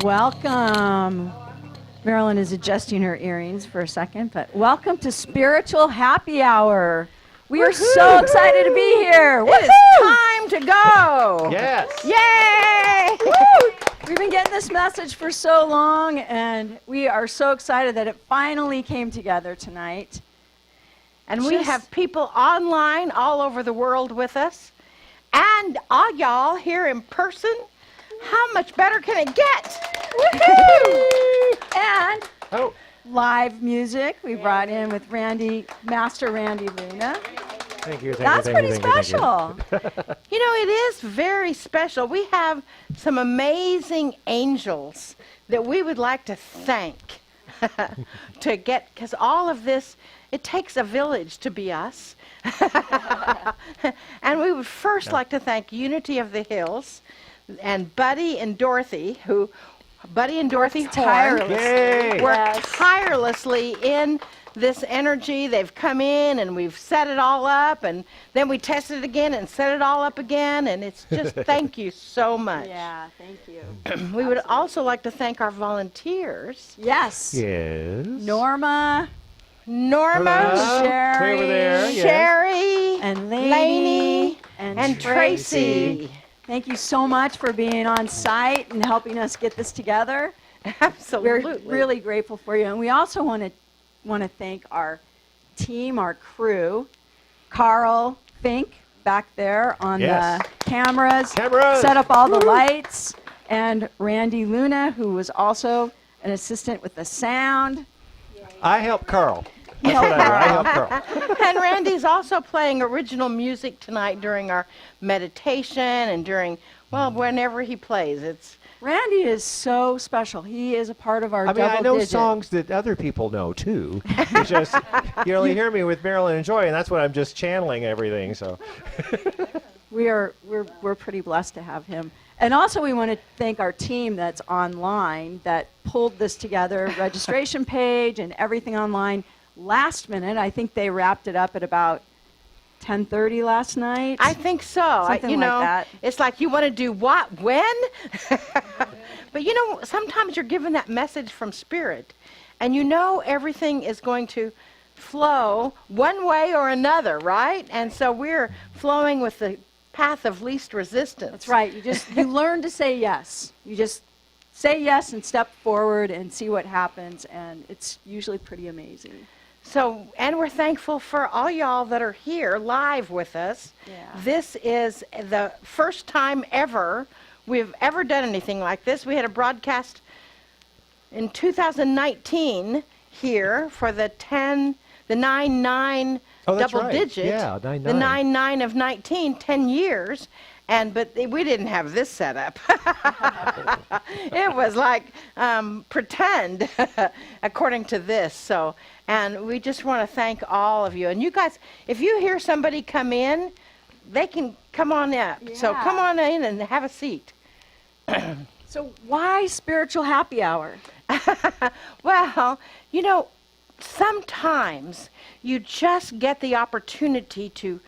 Welcome. Marilyn is adjusting her earrings for a second, but welcome to Spiritual Happy Hour. We are so excited to be here. It is time to go. Yes. Yay! We've been getting this message for so long, and we are so excited that it finally came together tonight. And we have people online all over the world with us, and all y'all here in person. How much better can it get? And live music we brought in with Master Randy Luna. Thank you. That's pretty special. You know, it is very special. We have some amazing angels that we would like to thank to get, because all of this, it takes a village to be us. And we would first like to thank Unity of the Hills and Buddy and Dorothy Horn worked tirelessly in this energy. They've come in and we've set it all up, and then we tested it again and set it all up again, and it's just thank you so much. Yeah, thank you. We would also like to thank our volunteers. Yes. Yes. Norma, Hello. Sherry, Over there, yes. Sherry, and Lainey, and Tracy. Thank you so much for being on site and helping us get this together. Absolutely. We're really grateful for you. And we also want to thank our team, our crew, Carl Fink back there on the cameras, set up all the lights, and Randy Luna, who was also an assistant with the sound. I helped Carl. That's what I helped Carl. And Randy's also playing original music tonight during our meditation and during, well, whenever he plays. Randy is so special. He is a part of our I mean, I know digit. songs that other people know too. It's just you only hear me with Marilyn and Joy, and that's what I'm just channeling everything. So we're pretty blessed to have him. And also we want to thank our team that's online that pulled this together, registration page and everything online last minute. I think they wrapped it up at about 10:30 last night. I think so. Something like that. It's like you want to do what, when? But you know, sometimes you're given that message from Spirit, and you know everything is going to flow one way or another, right? And so we're flowing with the path of least resistance. That's right. You learn to say yes. You just say yes and step forward and see what happens, and it's usually pretty amazing. So, and we're thankful for all y'all that are here live with us. Yeah. This is the first time ever we've ever done anything like this. We had a broadcast in 2019 here for the 9-9 double digit. Yeah, 9-9. The 9-9 of 19, 10 years. But we didn't have this set up. It was like pretend, according to this. So, and we just want to thank all of you. And you guys, if you hear somebody come in, they can come on up. Yeah. So come on in and have a seat. So why Spiritual Happy Hour? Well, you know, sometimes you just get the opportunity to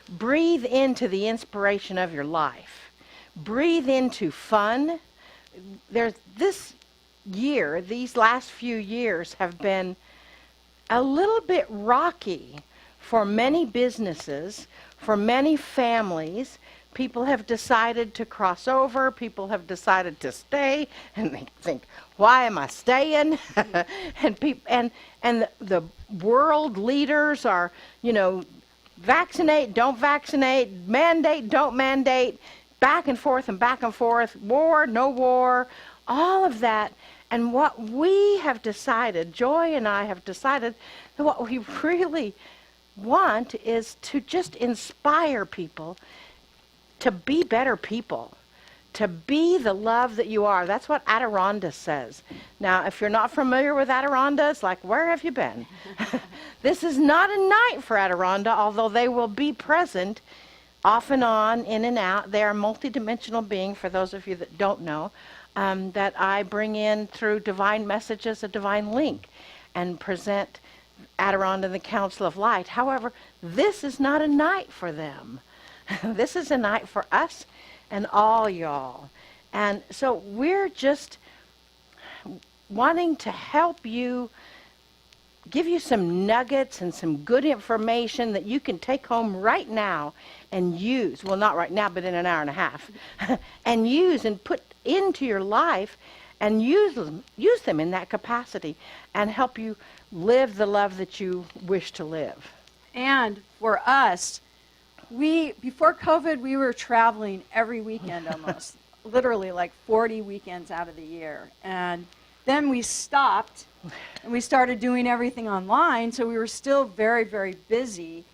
breathe into the inspiration of your life. Breathe into fun. These last few years have been a little bit rocky for many businesses, for many families. People have decided to cross over. People have decided to stay, and they think, "Why am I staying?" and the world leaders are, you know, vaccinate, don't vaccinate, mandate, don't mandate, back and forth, war, no war, all of that. And what we have decided, Joy and I have decided, that what we really want is to just inspire people to be better people, to be the love that you are. That's what Adirondack says. Now, if you're not familiar with Adirondack, it's like, where have you been? This is not a night for Adirondack, although they will be present off and on, in and out. They are a multidimensional being, for those of you that don't know, that I bring in through divine messages, a divine link, and present Adirondack and the Council of Light. However, this is not a night for them. This is a night for us and all y'all. And so we're just wanting to help you, give you some nuggets and some good information that you can take home right now and use. Well, not right now, but in an hour and a half. And use and put into your life and use them in that capacity and help you live the love that you wish to live. And for us, before COVID, we were traveling every weekend almost, literally like 40 weekends out of the year. And then we stopped and we started doing everything online, so we were still very, very busy.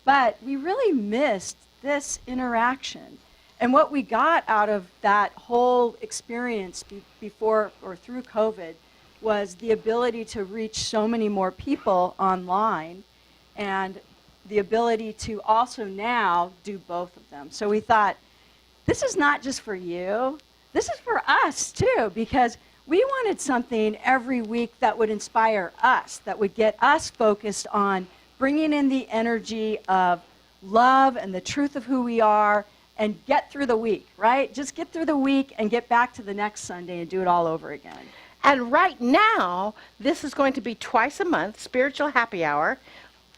But we really missed this interaction. And what we got out of that whole experience before or through COVID was the ability to reach so many more people online and the ability to also now do both of them. So we thought, this is not just for you, this is for us too, because we wanted something every week that would inspire us, that would get us focused on bringing in the energy of love and the truth of who we are and get through the week, right? Just get through the week and get back to the next Sunday and do it all over again. And right now, this is going to be twice a month, Spiritual Happy Hour.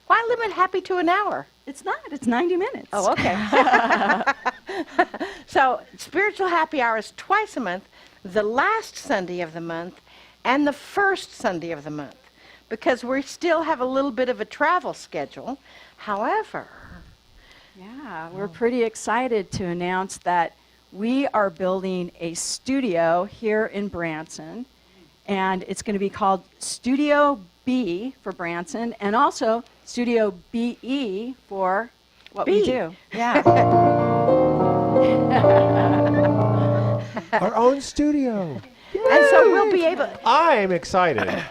Why limit happy to an hour? It's not. It's 90 minutes. Oh, okay. So Spiritual Happy Hour is twice a month, the last Sunday of the month and the first Sunday of the month, because we still have a little bit of a travel schedule. However, yeah, we're pretty excited to announce that we are building a studio here in Branson, and it's going to be called Studio B for Branson, and also Studio BE for what we do. Yeah. Our own studio. And so we'll be able. I'm excited.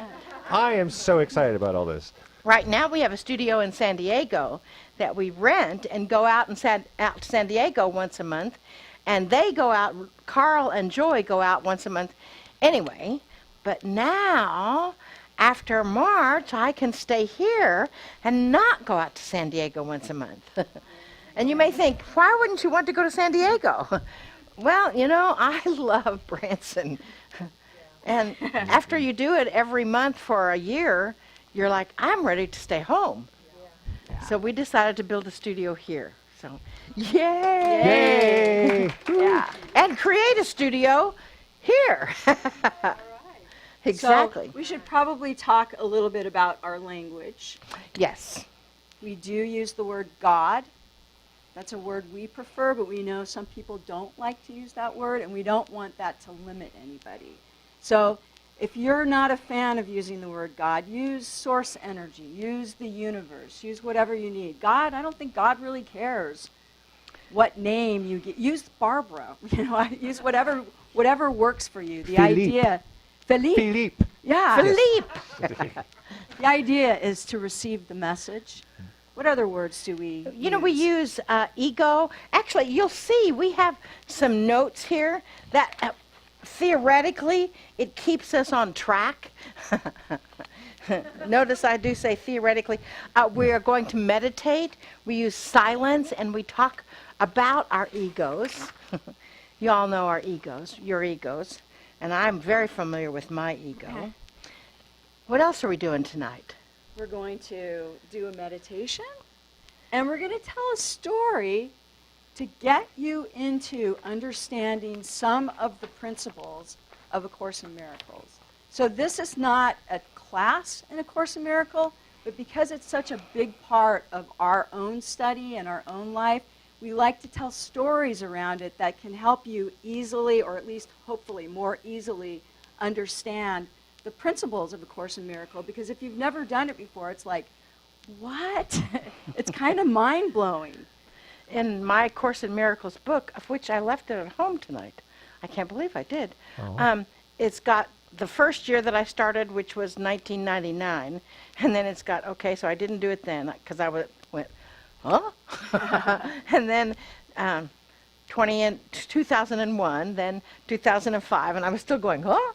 I am so excited about all this. Right now we have a studio in San Diego that we rent and go out to San Diego once a month, and they go out. Carl and Joy go out once a month, anyway. But now, after March, I can stay here and not go out to San Diego once a month. And you may think, why wouldn't you want to go to San Diego? Well, you know, I love Branson. And after you do it every month for a year, you're like, I'm ready to stay home. Yeah. So we decided to build a studio here. So, yay! Yay! Yeah. And create a studio here. Exactly. So we should probably talk a little bit about our language. Yes. We do use the word God. That's a word we prefer, but we know some people don't like to use that word, and we don't want that to limit anybody. So if you're not a fan of using the word God, use source energy, use the universe, use whatever you need. God, I don't think God really cares what name you get. Use Barbara, use whatever works for you. The idea, Philippe. Yeah. Philippe. The idea is to receive the message. What other words do we use? You know, we use ego. Actually, you'll see we have some notes here that theoretically it keeps us on track. Notice I do say theoretically. We are going to meditate. We use silence, and we talk about our egos. You all know our egos, your egos, and I'm very familiar with my ego. Okay. What else are we doing tonight? We're going to do a meditation, and we're going to tell a story to get you into understanding some of the principles of A Course in Miracles. So this is not a class in A Course in Miracles, but because it's such a big part of our own study and our own life, we like to tell stories around it that can help you easily, or at least hopefully more easily, understand the principles of A Course in Miracles, because if you've never done it before, it's like, what? It's kind of mind-blowing. In my Course in Miracles book, of which I left it at home tonight, I can't believe I did, it's got the first year that I started, which was 1999, and then it's got, okay, so I didn't do it then, because I went, huh? And then 2001, then 2005, and I was still going, huh?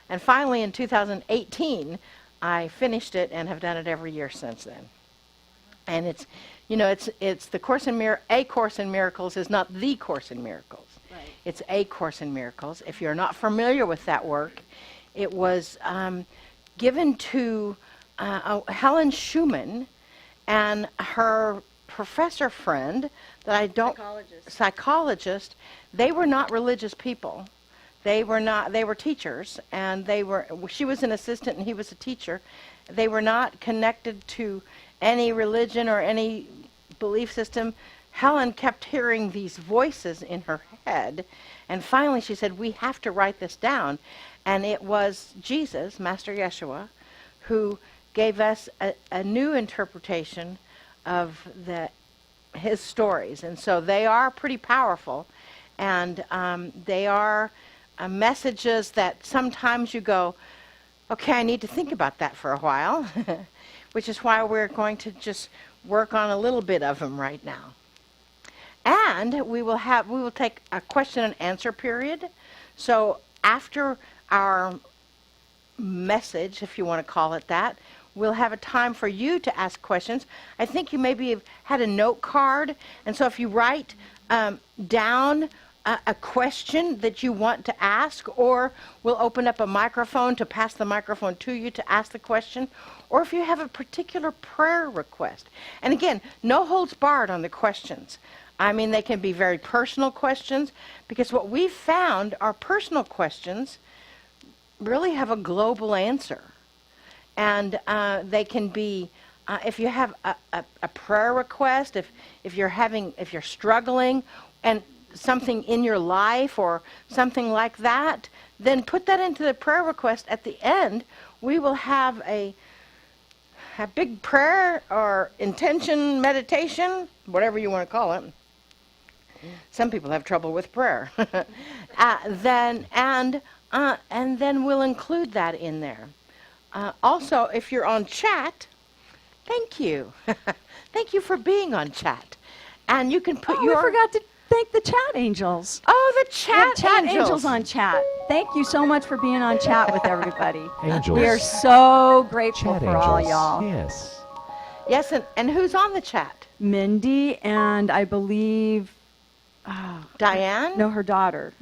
And finally, in 2018, I finished it and have done it every year since then. And it's, you know, it's the Course in A Course in Miracles is not the Course in Miracles. Right. It's A Course in Miracles. If you're not familiar with that work, it was given to Helen Schumann and her professor friend that I don't... Psychologist. They were not religious people. They were teachers, and she was an assistant and he was a teacher. They were not connected to any religion or any belief system. Helen kept hearing these voices in her head, and finally she said, we have to write this down. And it was Jesus, Master Yeshua, who gave us a new interpretation of his stories. And so they are pretty powerful, and they are messages that sometimes you go, okay, I need to think about that for a while, which is why we're going to just work on a little bit of them right now. And we will take a question and answer period. So after our message, if you want to call it that, we'll have a time for you to ask questions. I think you maybe have had a note card, and so if you write down a question that you want to ask, or we'll open up a microphone to pass the microphone to you to ask the question, or if you have a particular prayer request. And again, no holds barred on the questions. I mean, they can be very personal questions, because what we've found are personal questions really have a global answer. And they can be, if you have a prayer request, if you're struggling and something in your life or something like that, then put that into the prayer request. At the end, we will have a big prayer or intention, meditation, whatever you want to call it. Some people have trouble with prayer. And then we'll include that in there. Also, if you're on chat, thank you. Thank you for being on chat. And you can put we forgot to thank the chat angels. Oh, the chat angels on chat. Thank you so much for being on chat with everybody. Angels. We are so grateful Chat for angels. all y'all. Yes. Yes, and who's on the chat? Mindy and I believe... Diane? No, her daughter.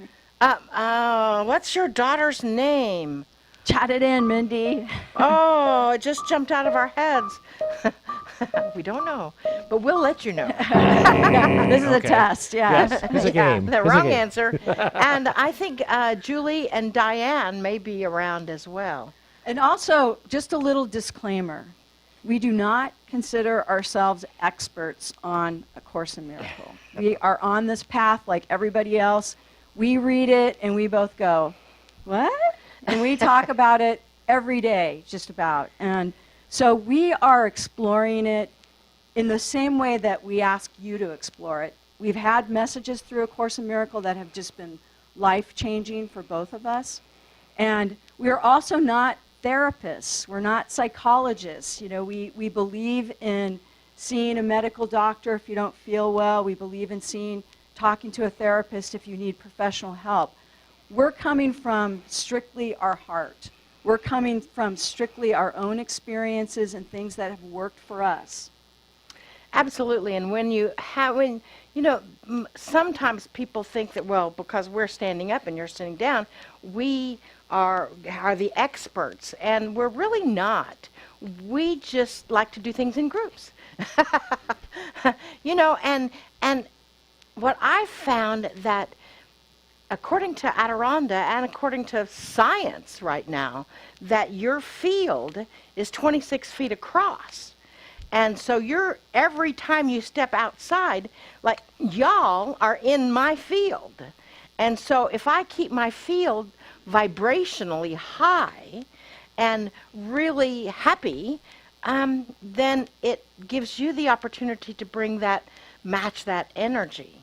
What's your daughter's name? Chat it in, Mindy. Oh, it just jumped out of our heads. We don't know, but we'll let you know. This is a test, Yes, it's a game. The wrong answer. And I think Julie and Diane may be around as well. And also, just a little disclaimer. We do not consider ourselves experts on A Course in Miracles. We are on this path like everybody else. We read it and we both go, what? And we talk about it every day, just about. And so we are exploring it in the same way that we ask you to explore it. We've had messages through A Course in Miracles that have just been life-changing for both of us. And we're also not therapists. We're not psychologists. You know, we believe in seeing a medical doctor if you don't feel well. We believe in talking to a therapist if you need professional help. We're coming from strictly our heart. We're coming from strictly our own experiences and things that have worked for us. Absolutely. And sometimes people think that, well, because we're standing up and you're sitting down, we are the experts, and we're really not. We just like to do things in groups. And what I found that according to Adironda and according to science right now, that your field is 26 feet across. And so every time you step outside, like y'all are in my field. And so if I keep my field vibrationally high and really happy, then it gives you the opportunity to match that energy.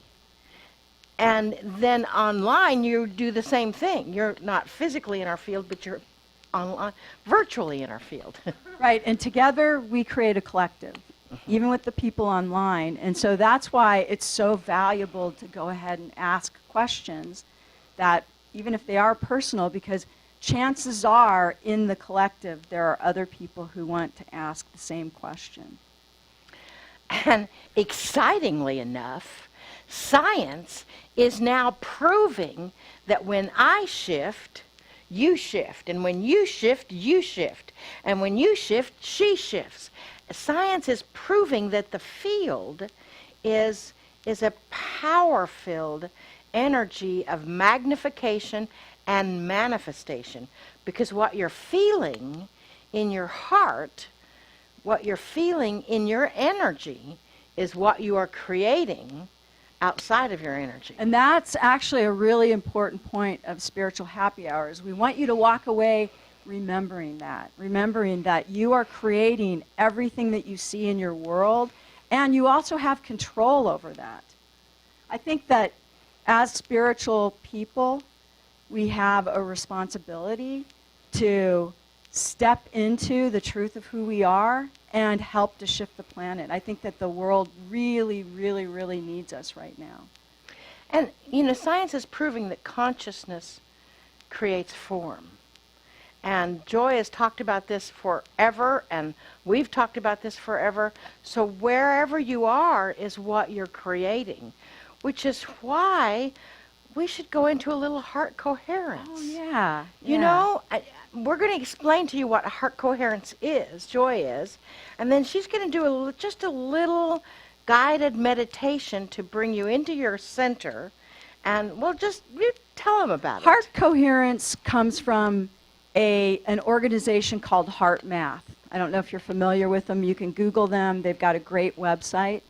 And then online, you do the same thing. You're not physically in our field, but you're online, virtually in our field. Right, and together we create a collective, even with the people online. And so that's why it's so valuable to go ahead and ask questions that, even if they are personal, because chances are in the collective there are other people who want to ask the same question. And excitingly enough, science is now proving that when I shift, you shift. And when you shift, you shift. And when you shift, she shifts. Science is proving that the field is a power-filled energy of magnification and manifestation. Because what you're feeling in your heart, what you're feeling in your energy, is what you are creating outside of your energy. And that's actually a really important point of spiritual happy hours. We want you to walk away remembering that you are creating everything that you see in your world, and you also have control over that. I think that as spiritual people, we have a responsibility to step into the truth of who we are and help to shift the planet. I think that the world really, really, really needs us right now. And, you know, science is proving that consciousness creates form. And Joy has talked about this forever, and we've talked about this forever. So wherever you are is what you're creating, which is why we should go into a little heart coherence. Oh, yeah. You know, we're going to explain to you what heart coherence is, Joy is, and then she's going to do just a little guided meditation to bring you into your center, and you tell them about it. Heart coherence comes from an organization called Heart Math. I don't know if you're familiar with them. You can Google them. They've got a great website.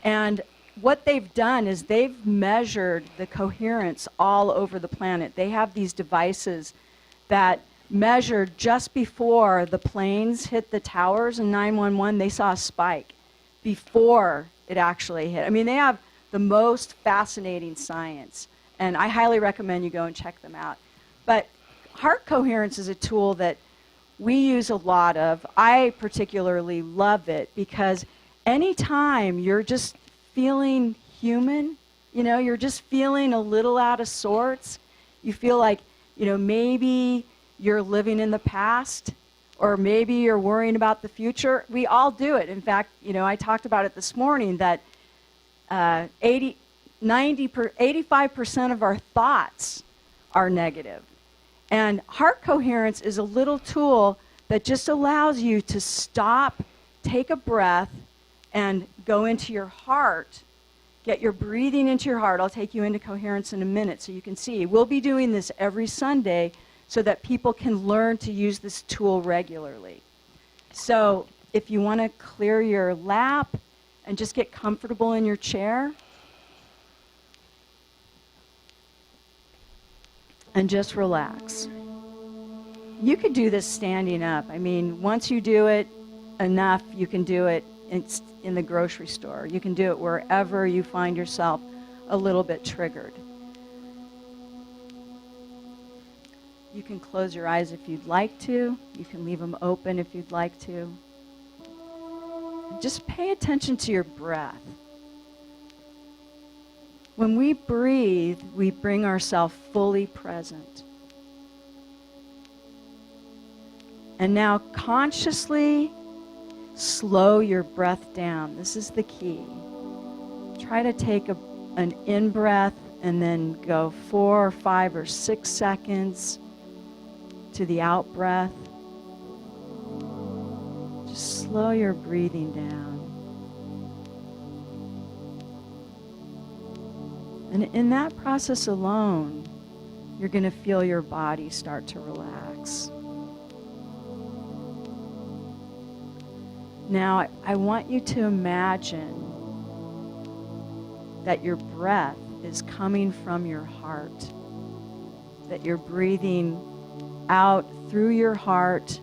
And what they've done is they've measured the coherence all over the planet. They have these devices that measured just before the planes hit the towers in 911. They saw a spike before it actually hit. I mean, they have the most fascinating science, and I highly recommend you go and check them out. But heart coherence is a tool that we use a lot of. I particularly love it because anytime you're just feeling human, you know, you're just feeling a little out of sorts, you feel like, you know, maybe you're living in the past, or maybe you're worrying about the future. We all do it. In fact, you know, I talked about it this morning that 85% of our thoughts are negative. And heart coherence is a little tool that just allows you to stop, take a breath, and go into your heart. Get your breathing into your heart. I'll take you into coherence in a minute so you can see. We'll be doing this every Sunday so that people can learn to use this tool regularly. So if you want to clear your lap and just get comfortable in your chair, and just relax. You could do this standing up. I mean, once you do it enough, you can do it in the grocery store. You can do it wherever you find yourself a little bit triggered. You can close your eyes if you'd like to. You can leave them open if you'd like to. Just pay attention to your breath. When we breathe, we bring ourselves fully present. And now consciously slow your breath down. This is the key. Try to take an in-breath and then go 4 or 5 or 6 seconds to the out-breath. Just slow your breathing down. And in that process alone, you're going to feel your body start to relax. Now, I want you to imagine that your breath is coming from your heart, that you're breathing out through your heart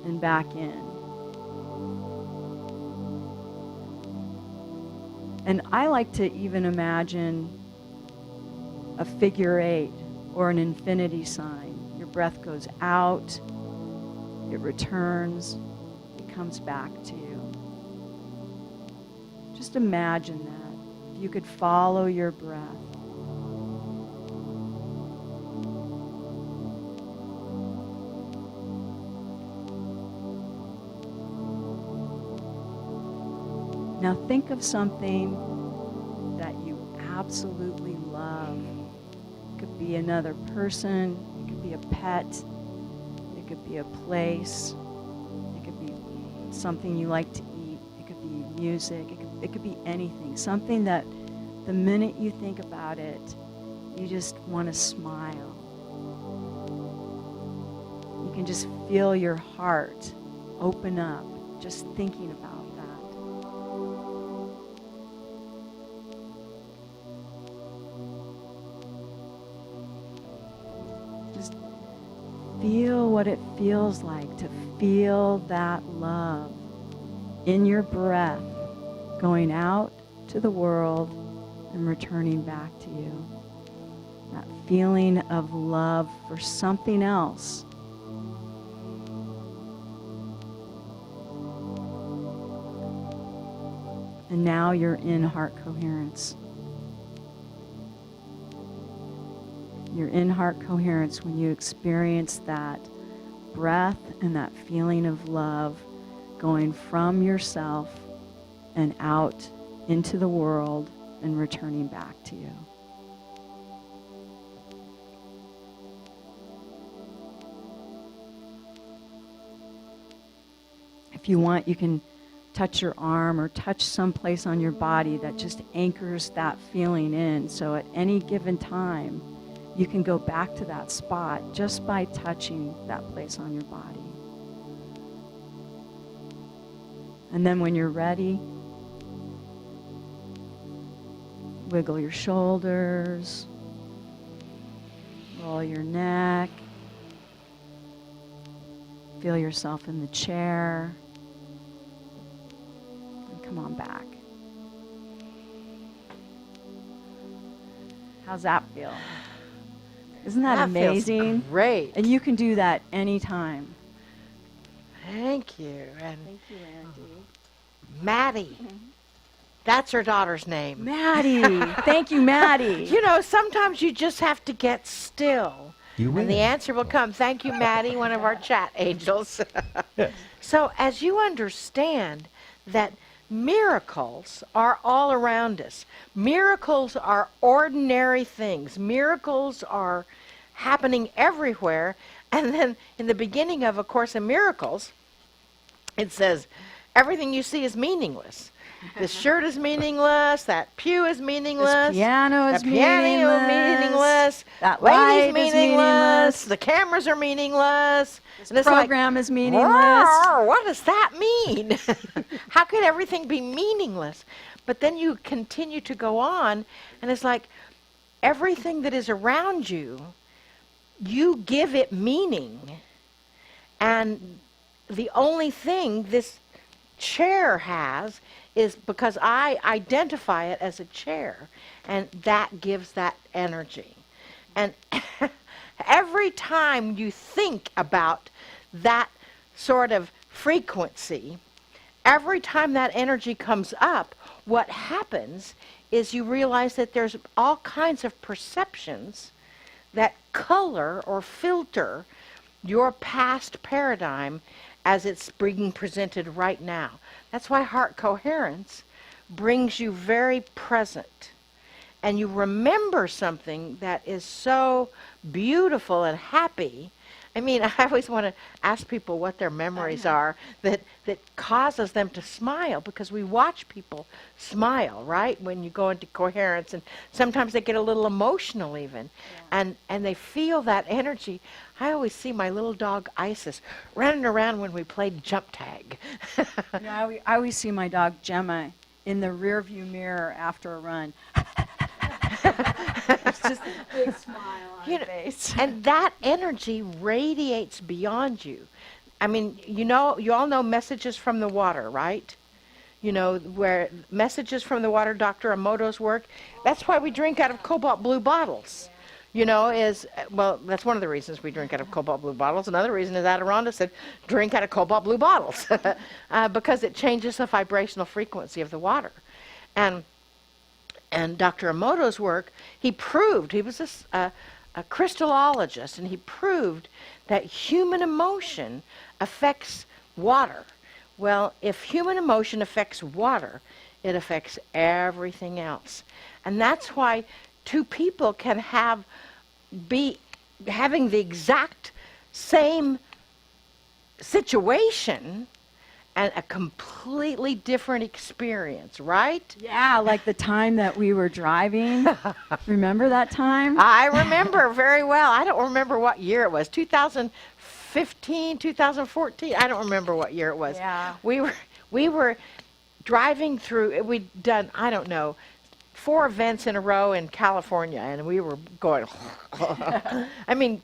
and back in. And I like to even imagine a figure 8 or an infinity sign. Your breath goes out, it returns, it comes back to you. Just imagine that. If you could follow your breath. Now think of something that you absolutely love. It could be another person, it could be a pet, it could be a place, it could be something you like to eat, it could be music, it could be anything. Something that the minute you think about it, you just want to smile. You can just feel your heart open up just thinking about that. Just feel what it feels like to feel that love in your breath going out to the world and returning back to you. That feeling of love for something else. And now you're in heart coherence. You're in heart coherence when you experience that breath and that feeling of love going from yourself and out into the world and returning back to you. If you want, you can touch your arm or touch some place on your body that just anchors that feeling in. So at any given time, you can go back to that spot just by touching that place on your body. And then when you're ready, wiggle your shoulders, roll your neck, feel yourself in the chair. Come on back. How's that feel? Isn't that amazing? Feels great. And you can do that anytime. Thank you. And Thank you, Andy. Maddie. That's her daughter's name. Maddie. Thank you, Maddie. You know, sometimes you just have to get still. You win. And the answer will come. Thank you, Maddie, one of our chat angels. Yes. So as you understand that miracles are all around us. Miracles are ordinary things. Miracles are happening everywhere. And then in the beginning of A Course in Miracles, it says, everything you see is meaningless. This shirt is meaningless. That pew is meaningless. This piano is meaningless. That lady's light is meaningless. meaningless. The cameras are meaningless. This program is meaningless. What does that mean? How could everything be meaningless? But then you continue to go on, and it's like everything that is around you, you give it meaning. And the only thing this chair has is because I identify it as a chair, and that gives that energy. And every time you think about that sort of frequency, every time that energy comes up, what happens is you realize that there's all kinds of perceptions that color or filter your past paradigm as it's being presented right now. That's why heart coherence brings you very present. And you remember something that is so beautiful and happy. I mean, I always want to ask people what their memories are that causes them to smile, because we watch people smile, right, when you go into coherence. And sometimes they get a little emotional even. Yeah. And they feel that energy. I always see my little dog Isis running around when we played jump tag. I always see my dog Gemma in the rearview mirror after a run. It's just a big smile on her face. And that energy radiates beyond you. I mean, you all know Messages from the Water, right? You know, where Messages from the Water, Dr. Emoto's work. That's why we drink out of cobalt blue bottles. You know, that's one of the reasons we drink out of cobalt blue bottles. Another reason is Adirondack said, drink out of cobalt blue bottles, because it changes the vibrational frequency of the water. And Dr. Emoto's work, he proved, he was a crystallologist, and he proved that human emotion affects water. Well, if human emotion affects water, it affects everything else. And that's why two people can be having the exact same situation and a completely different experience, right? Yeah, like the time that we were driving. Remember that time? I remember very well. I don't remember what year it was. 2015, 2014. I don't remember what year it was. Yeah. We were driving through. We'd done, I don't know, 4 events in a row in California, and we were going. I mean,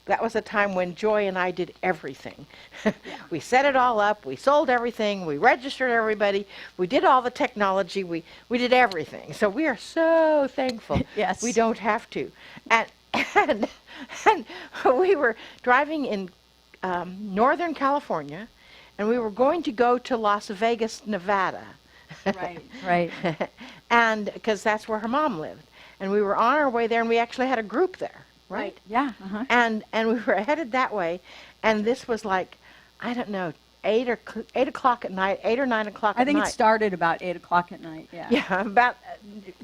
that was a time when Joy and I did everything. We set it all up. We sold everything. We registered everybody. We did all the technology. We did everything. So we are so thankful. Yes. We don't have to. And we were driving in Northern California, and we were going to go to Las Vegas, Nevada. Right. And because that's where her mom lived. And we were on our way there, and we actually had a group there. Right. Yeah. Uh-huh. And we were headed that way, and this was like, I don't know, 8 o'clock at night, 8 or 9 o'clock at night. I think it started about 8 o'clock at night. Yeah. Yeah,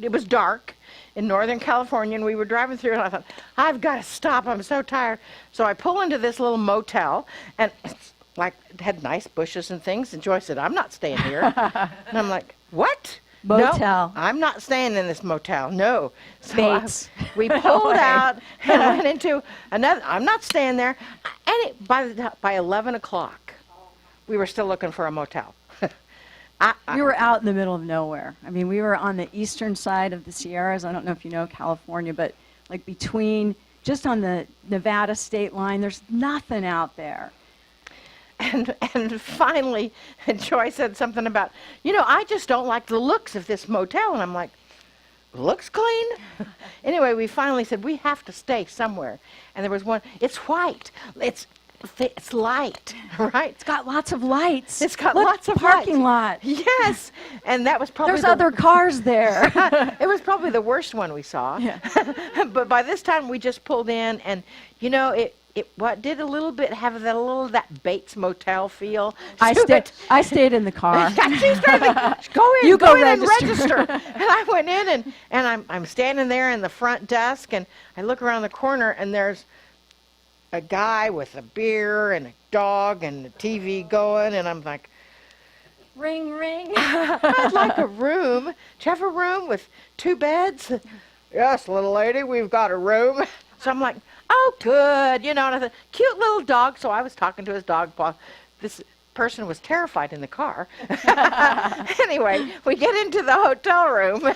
it was dark in Northern California, and we were driving through, and I thought, I've got to stop. I'm so tired. So I pull into this little motel, and it's like it had nice bushes and things. And Joy said, I'm not staying here. And I'm like, what? Motel. No, I'm not staying in this motel. No. So Bates. we pulled out and went into another. I'm not staying there. And by 11 o'clock, we were still looking for a motel. We were out in the middle of nowhere. I mean, we were on the eastern side of the Sierras. I don't know if you know California, but like just on the Nevada state line, there's nothing out there. And finally, Joy said something about, I just don't like the looks of this motel. And I'm like, looks clean? Anyway, we finally said, we have to stay somewhere. And there was one, it's white. It's light, right? It's got lots of lights. It's got Look, lots of parking lights. lot. Yes. And that was probably There's other cars there. It was probably the worst one we saw. Yeah. But by this time, we just pulled in, and, what did a little bit have that Bates Motel feel. I stayed in the car. She's driving. Go in. You go in register. and register. And I went in, and I'm standing there in the front desk, and I look around the corner, and there's a guy with a beer and a dog and the TV going, and I'm like, Ring, ring. I'd like a room. Do you have a room with 2 beds? Yes, little lady, we've got a room. So I'm like, oh, good. And I thought, cute little dog. So I was talking to his dog. This person was terrified in the car. Anyway, we get into the hotel room,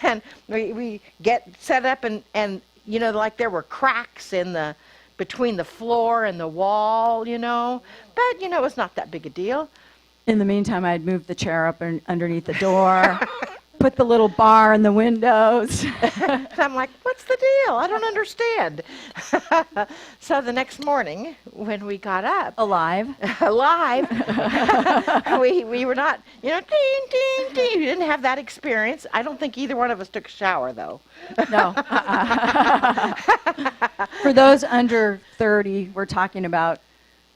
and we get set up, and like there were cracks between the floor and the wall, But, it was not that big a deal. In the meantime, I'd moved the chair up underneath the door, put the little bar in the windows. And I'm like, what's the deal? I don't understand. So the next morning, when we got up, Alive, we were not, ding, ding, ding. We didn't have that experience. I don't think either one of us took a shower, though. No. For those under 30, we're talking about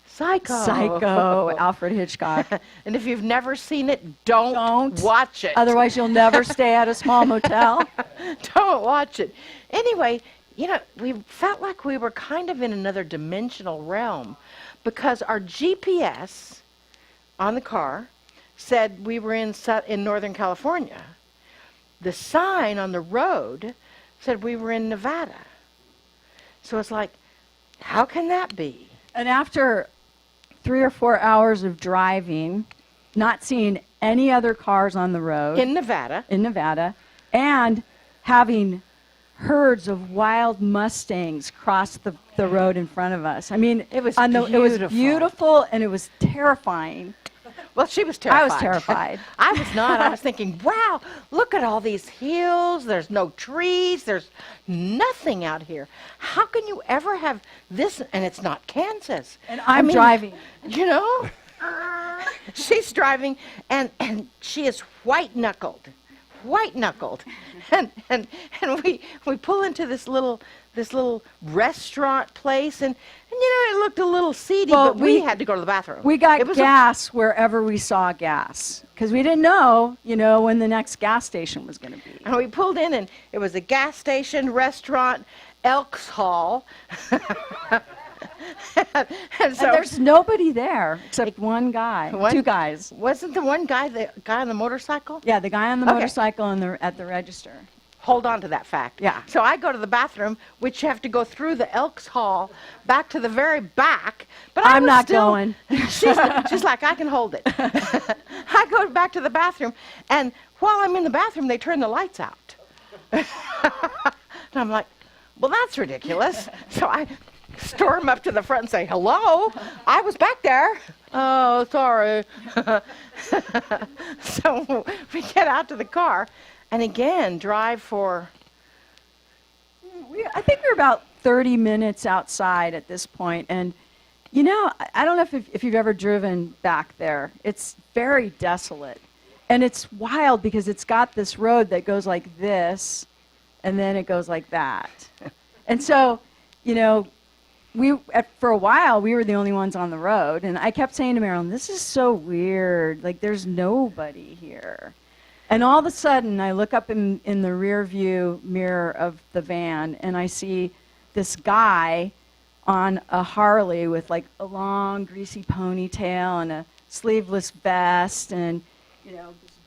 Psycho, Alfred Hitchcock. And if you've never seen it, don't watch it. Otherwise, you'll never stay at a small motel. Don't watch it. Anyway, we felt like we were kind of in another dimensional realm, because our GPS on the car said we were in Northern California. The sign on the road said we were in Nevada. So it's like, how can that be? And after 3 or 4 hours of driving, not seeing any other cars on the road. In Nevada, and having herds of wild Mustangs cross the road in front of us. I mean, it was beautiful, and it was terrifying. Well, she was terrified. I was terrified. I was not. I was thinking, wow, look at all these hills. There's no trees. There's nothing out here. How can you ever have this? And it's not Kansas. And I'm driving. She's driving, and she is white-knuckled. white-knuckled. And we pull into this little restaurant place, and it looked a little seedy, Well, but we had to go to the bathroom. We got gas wherever we saw gas because we didn't know, when the next gas station was going to be. And we pulled in, and it was a gas station, restaurant, Elks Hall. and there's nobody there except one guy, two guys. Wasn't the one guy the guy on the motorcycle? Yeah, the guy on the motorcycle at the register. Hold on to that fact. Yeah. So I go to the bathroom, which you have to go through the Elks Hall back to the very back. But I'm not going. She's like, I can hold it. I go back to the bathroom, and while I'm in the bathroom, they turn the lights out. And I'm like, well, that's ridiculous. So I storm up to the front and say, hello, I was back there. Oh, sorry. So we get out to the car and again drive for... I think we're about 30 minutes outside at this point. And, I don't know if you've ever driven back there. It's very desolate. And it's wild because it's got this road that goes like this, and then it goes like that. And so, for a while, we were the only ones on the road. And I kept saying to Marilyn, this is so weird. Like, there's nobody here. And all of a sudden, I look up in the rear view mirror of the van, and I see this guy on a Harley with, like, a long, greasy ponytail and a sleeveless vest and, this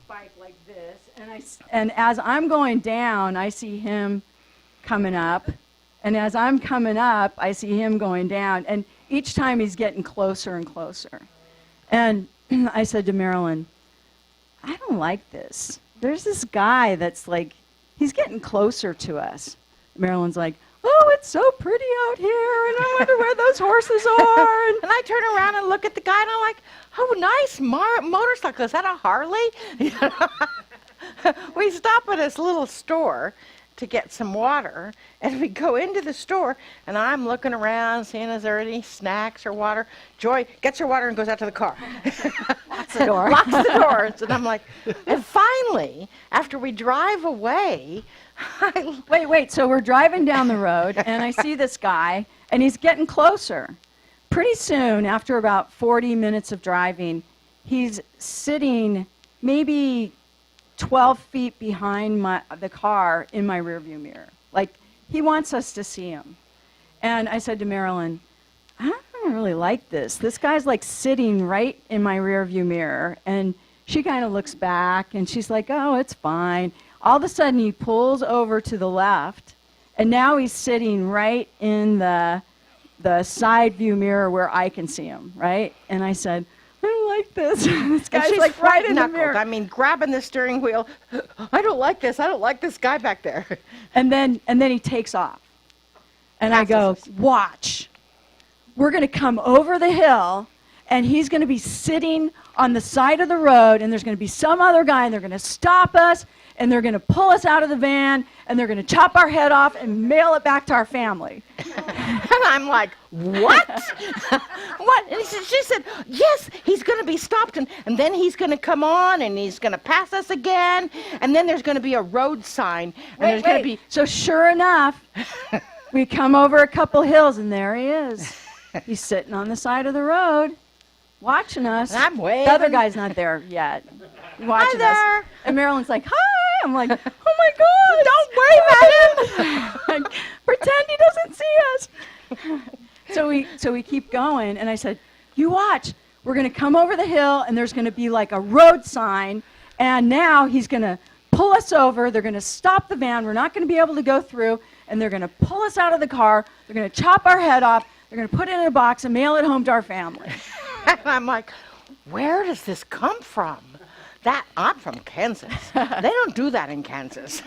bike like this. And as I'm going down, I see him coming up. And as I'm coming up, I see him going down. And each time he's getting closer and closer. And I said to Marilyn, I don't like this. There's this guy that's like, he's getting closer to us. Marilyn's like, oh, it's so pretty out here, and I wonder where those horses are. And I turn around and look at the guy, and I'm like, oh, nice motorcycle. Is that a Harley? We stop at this little store to get some water, and we go into the store, and I'm looking around, seeing is there any snacks or water. Joy gets her water and goes out to the car. Locks the door. Locks the doors, and I'm like, and finally, after we drive away, Wait, so we're driving down the road, and I see this guy, and he's getting closer. Pretty soon, after about 40 minutes of driving, he's sitting maybe 12 feet behind the car in my rearview mirror. Like, he wants us to see him. And I said to Marilyn, I don't really like this. This guy's like sitting right in my rearview mirror. And she kind of looks back, and she's like, oh, it's fine. All of a sudden, he pulls over to the left, and now he's sitting right in the side view mirror where I can see him, right? And I said, I don't like this. This guy's like right in the mirror. I mean, grabbing the steering wheel. I don't like this. I don't like this guy back there. And then he takes off. And I go, watch. We're going to come over the hill, and he's going to be sitting on the side of the road, and there's going to be some other guy, and they're going to stop us, and they're going to pull us out of the van, and they're going to chop our head off and mail it back to our family. And I'm like, what? What? And she said, yes, he's going to be stopped, and then he's going to come on, and he's going to pass us again, and then there's going to be a road sign, and there's going to be... So sure enough, we come over a couple hills, and there he is. He's sitting on the side of the road, watching us. And I'm waving. The other guy's not there yet. Watching us. And Marilyn's like, hi. I'm like, oh my God, don't wave at him. Pretend he doesn't see us. So we keep going, and I said, you watch. We're going to come over the hill, and there's going to be like a road sign, and now he's going to pull us over. They're going to stop the van. We're not going to be able to go through, and they're going to pull us out of the car. They're going to chop our head off. They're going to put it in a box and mail it home to our family. And I'm like, where does this come from? I'm from Kansas. They don't do that in Kansas.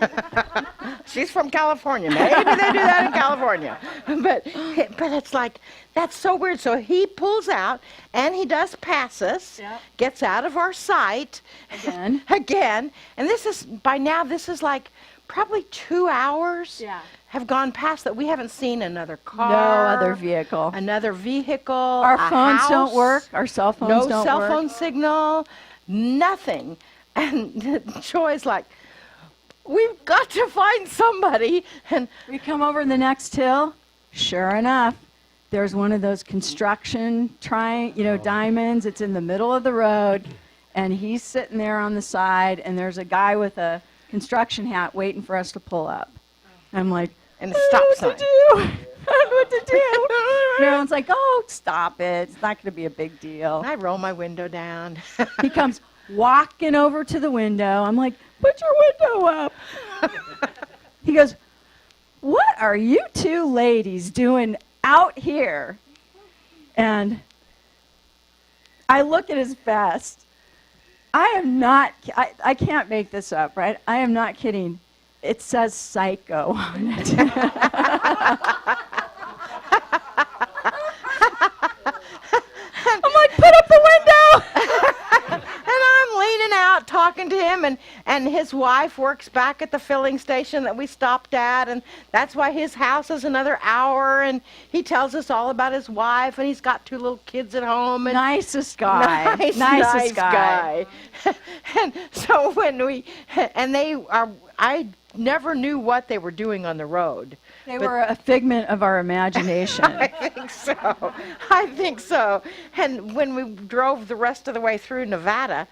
She's from California. Maybe they do that in California. But it's like, that's so weird. So he pulls out, and he does pass us, gets out of our sight. Again. And by now, this is like probably 2 hours have gone past that. We haven't seen another car. No other vehicle. Another vehicle. Our phones house, don't work. Our cell phones don't work. No cell phone signal. Nothing. And Joy's like, we've got to find somebody. And We come over the next hill. Sure enough, there's one of those construction diamonds. It's in the middle of the road, and he's sitting there on the side, and there's a guy with a construction hat waiting for us to pull up. I'm like, and the stop sign. What to do? I don't know what to do. Everyone's like, oh, stop it. It's not going to be a big deal. I roll my window down. He comes walking over to the window. I'm like, put your window up. He goes, what are you two ladies doing out here? And I look at his vest. I can't make this up, right? I am not kidding. It says psycho on it. I'm like, put up the window. And I'm leaning out talking to him, and his wife works back at the filling station that we stopped at, and that's why his house is another hour, and he tells us all about his wife, and he's got 2 little kids at home. And Nicest guy. Nice guy. And so I never knew what they were doing on the road. They were a figment of our imagination. I think so. And when we drove the rest of the way through Nevada,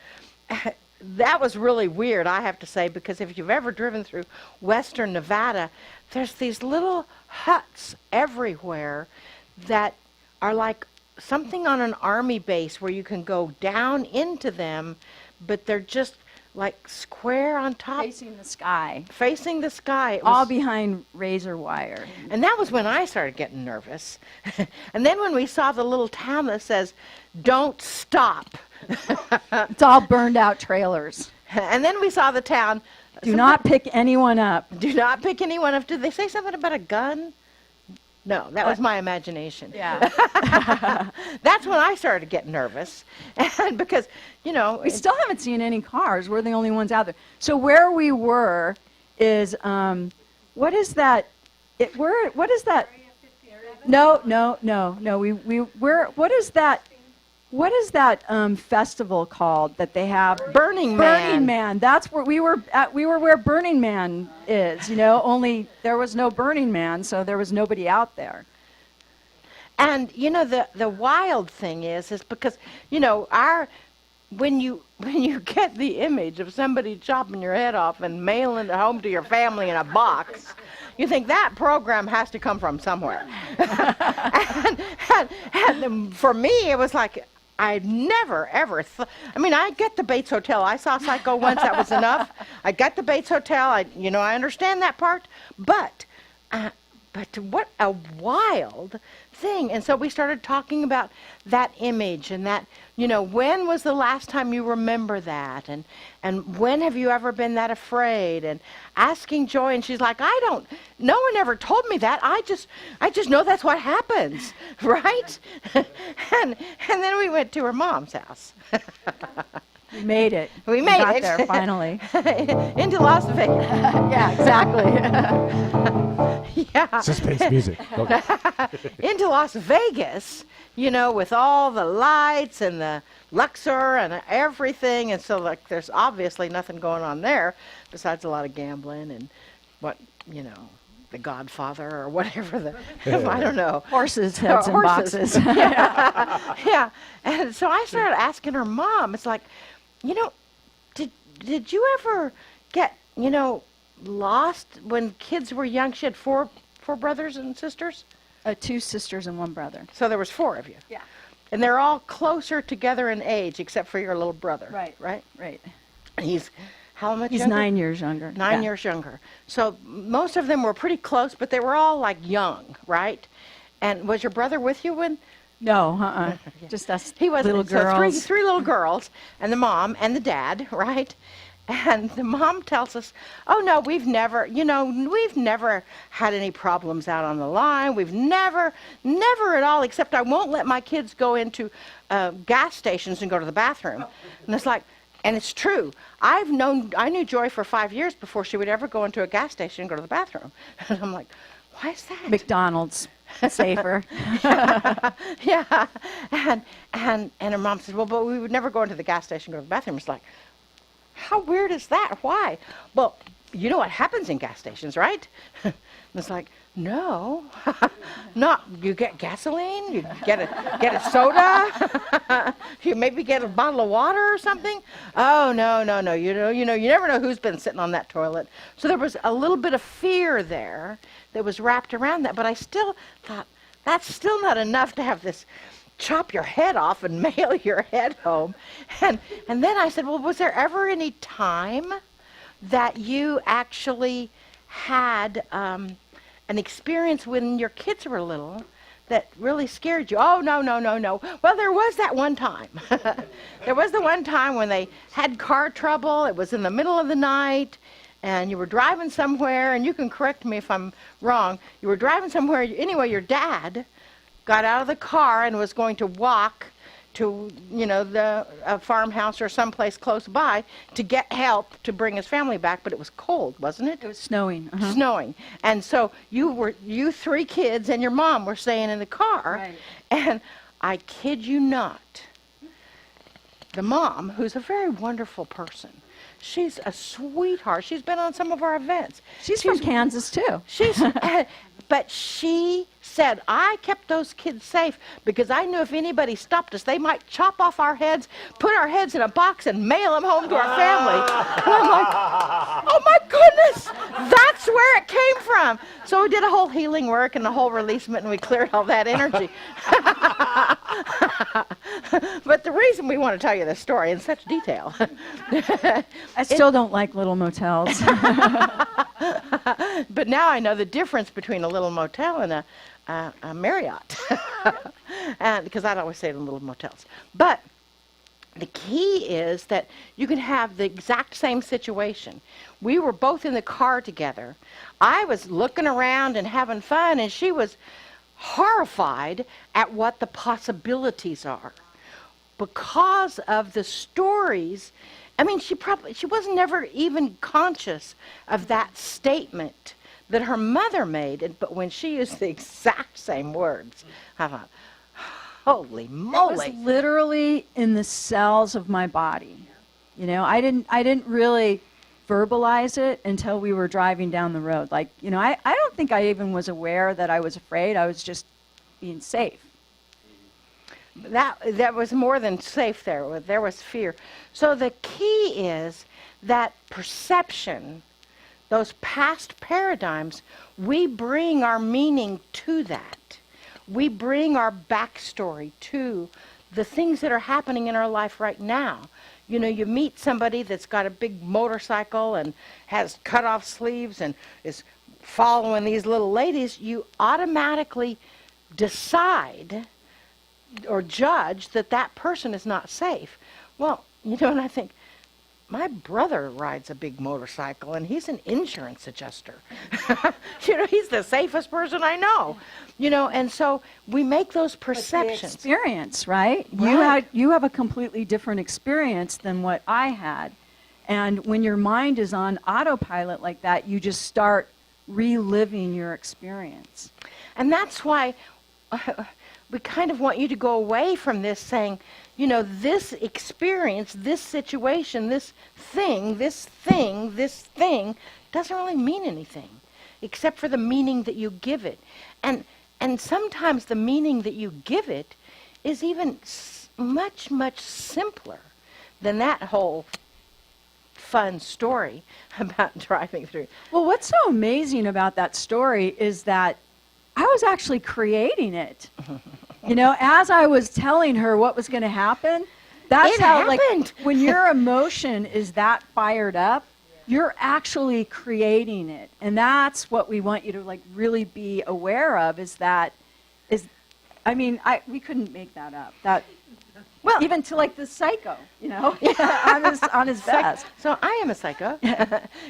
that was really weird, I have to say, because if you've ever driven through western Nevada, there's these little huts everywhere that are like something on an army base where you can go down into them, but they're just like square on top. Facing the sky. Facing the sky. It All was, behind razor wire. and that was when I started getting nervous. And then when we saw the little town that says, don't stop. It's all burned out trailers. And then we saw the town. Do not pick anyone up. Do not pick anyone up. Did they say something about a gun? No, that was my imagination. Yeah. That's when I started getting nervous. And because, We still haven't seen any cars. We're the only ones out there. So where we were is, what is that? What is that? No. What is that? What is that festival called that they have? Burning Man. Burning Man. That's where we were at. We were where Burning Man is. Only there was no Burning Man, so there was nobody out there. And the wild thing is because when you get the image of somebody chopping your head off and mailing it home to your family in a box, you think that program has to come from somewhere. and for me, it was like I'd never ever. I get the Bates Hotel. I saw Psycho once. That was enough. I got the Bates Hotel. I understand that part, but what a wild thing. And so we started talking about that image and that, when was the last time you remember that? And when have you ever been that afraid? And asking Joy, and she's like, no one ever told me that. I just know that's what happens, right? and then we went to her mom's house. We made it. We got there finally. Into Las Vegas. Yeah, exactly. Yeah. Suspense music. Okay. Into Las Vegas, with all the lights and the Luxor and everything. And so, there's obviously nothing going on there besides a lot of gambling and the Godfather or whatever I don't know. Horses, heads, and boxes. Yeah. And so I started asking her mom, it's like, did you ever get, lost when kids were young? She had four brothers and sisters? 2 sisters and 1 brother. So there was 4 of you. Yeah. And they're all closer together in age, except for your little brother. Right. And he's how much He's younger? 9 years younger. 9 years younger. So most of them were pretty close, but they were all young, right? And was your brother with you when? No, just us He was little girls. So 3 little girls, and the mom and the dad, right? And the mom tells us, oh no, we've never had any problems out on the line. We've never at all, except I won't let my kids go into gas stations and go to the bathroom. And it's like, and it's true. I knew Joy for 5 years before she would ever go into a gas station and go to the bathroom. And I'm like, why is that? McDonald's. Safer. Yeah. And her mom says, well, but we would never go into the gas station and go to the bathroom. It's like, how weird is that? Why? Well, you know what happens in gas stations, right? And it's like, no, not. You get gasoline, you get a soda, you maybe get a bottle of water or something. Oh no. You never know who's been sitting on that toilet. So there was a little bit of fear there that was wrapped around that. But I still thought that's still not enough to have this chop your head off and mail your head home. And then I said, well, was there ever any time that you actually had an experience when your kids were little that really scared you? Oh, no. Well, there was that one time. There was the one time when they had car trouble. It was in the middle of the night, and you were driving somewhere, and you can correct me if I'm wrong. You were driving somewhere. Anyway, your dad got out of the car and was going to walk to, a farmhouse or someplace close by to get help to bring his family back, but it was cold, wasn't it? It was snowing. Uh-huh. Snowing. And so you 3 kids and your mom were staying in the car. Right. And I kid you not, the mom, who's a very wonderful person, she's a sweetheart. She's been on some of our events. She's from Kansas, too. But she said, I kept those kids safe because I knew if anybody stopped us, they might chop off our heads, put our heads in a box, and mail them home to our family. And I'm like, oh my goodness, that's where it came from. So we did a whole healing work and a whole releasement, and we cleared all that energy. But the reason we want to tell you this story in such detail. I still don't like little motels. But now I know the difference between a little motel and a Marriott, and because I'd always say the little motels. But the key is that you can have the exact same situation. We were both in the car together. I was looking around and having fun, and she was horrified at what the possibilities are because of the stories. I mean, she wasn't never even conscious of that statement that her mother made, but when she used the exact same words, I thought, holy moly. It was literally in the cells of my body. I didn't really verbalize it until we were driving down the road. Like, I don't think I even was aware that I was afraid. I was just being safe. That was more than safe there. There was fear. So the key is that perception, those past paradigms, we bring our meaning to that. We bring our backstory to the things that are happening in our life right now. You meet somebody that's got a big motorcycle and has cut off sleeves and is following these little ladies, you automatically decide or judge that person is not safe. Well, and I think, my brother rides a big motorcycle, and he's an insurance adjuster. He's the safest person I know. And so we make those perceptions. But the experience, right? You have a completely different experience than what I had. And when your mind is on autopilot like that, you just start reliving your experience. And that's why we kind of want you to go away from this saying, this experience, this situation, this thing doesn't really mean anything except for the meaning that you give it. And sometimes the meaning that you give it is even much, much simpler than that whole fun story about driving through. Well, what's so amazing about that story is that I was actually creating it. As I was telling her what was going to happen, that's how, like, when your emotion is that fired up, you're actually creating it. And that's what we want you to, like, really be aware of we couldn't make that up. Well, even to, like, the psycho, on his vest. So I am a psycho.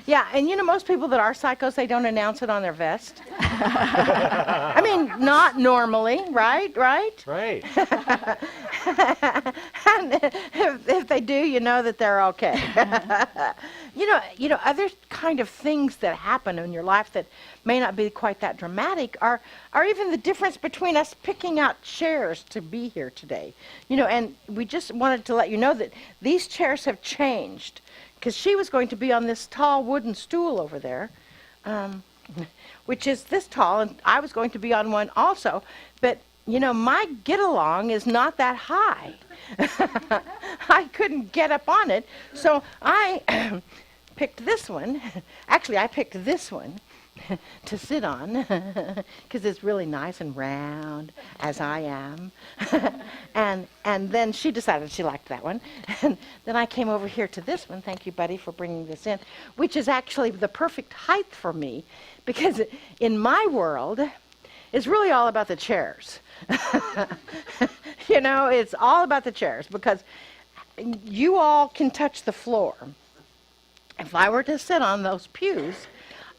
Yeah, and most people that are psychos, they don't announce it on their vest. I mean, not normally, right? Right. And if they do, you know that they're okay. Other kind of things that happen in your life that may not be quite that dramatic are even the difference between us picking out chairs to be here today. And we just wanted to let you know that these chairs have changed because she was going to be on this tall wooden stool over there, which is this tall, and I was going to be on one also. But, you know, my get-along is not that high. I couldn't get up on it, so I picked this one. Actually, I picked this one to sit on because it's really nice and round, as I am. and then she decided she liked that one. And then I came over here to this one. Thank you, buddy, for bringing this in, which is actually the perfect height for me, because in my world, it's really all about the chairs. You know, it's all about the chairs, because you all can touch the floor. If I were to sit on those pews,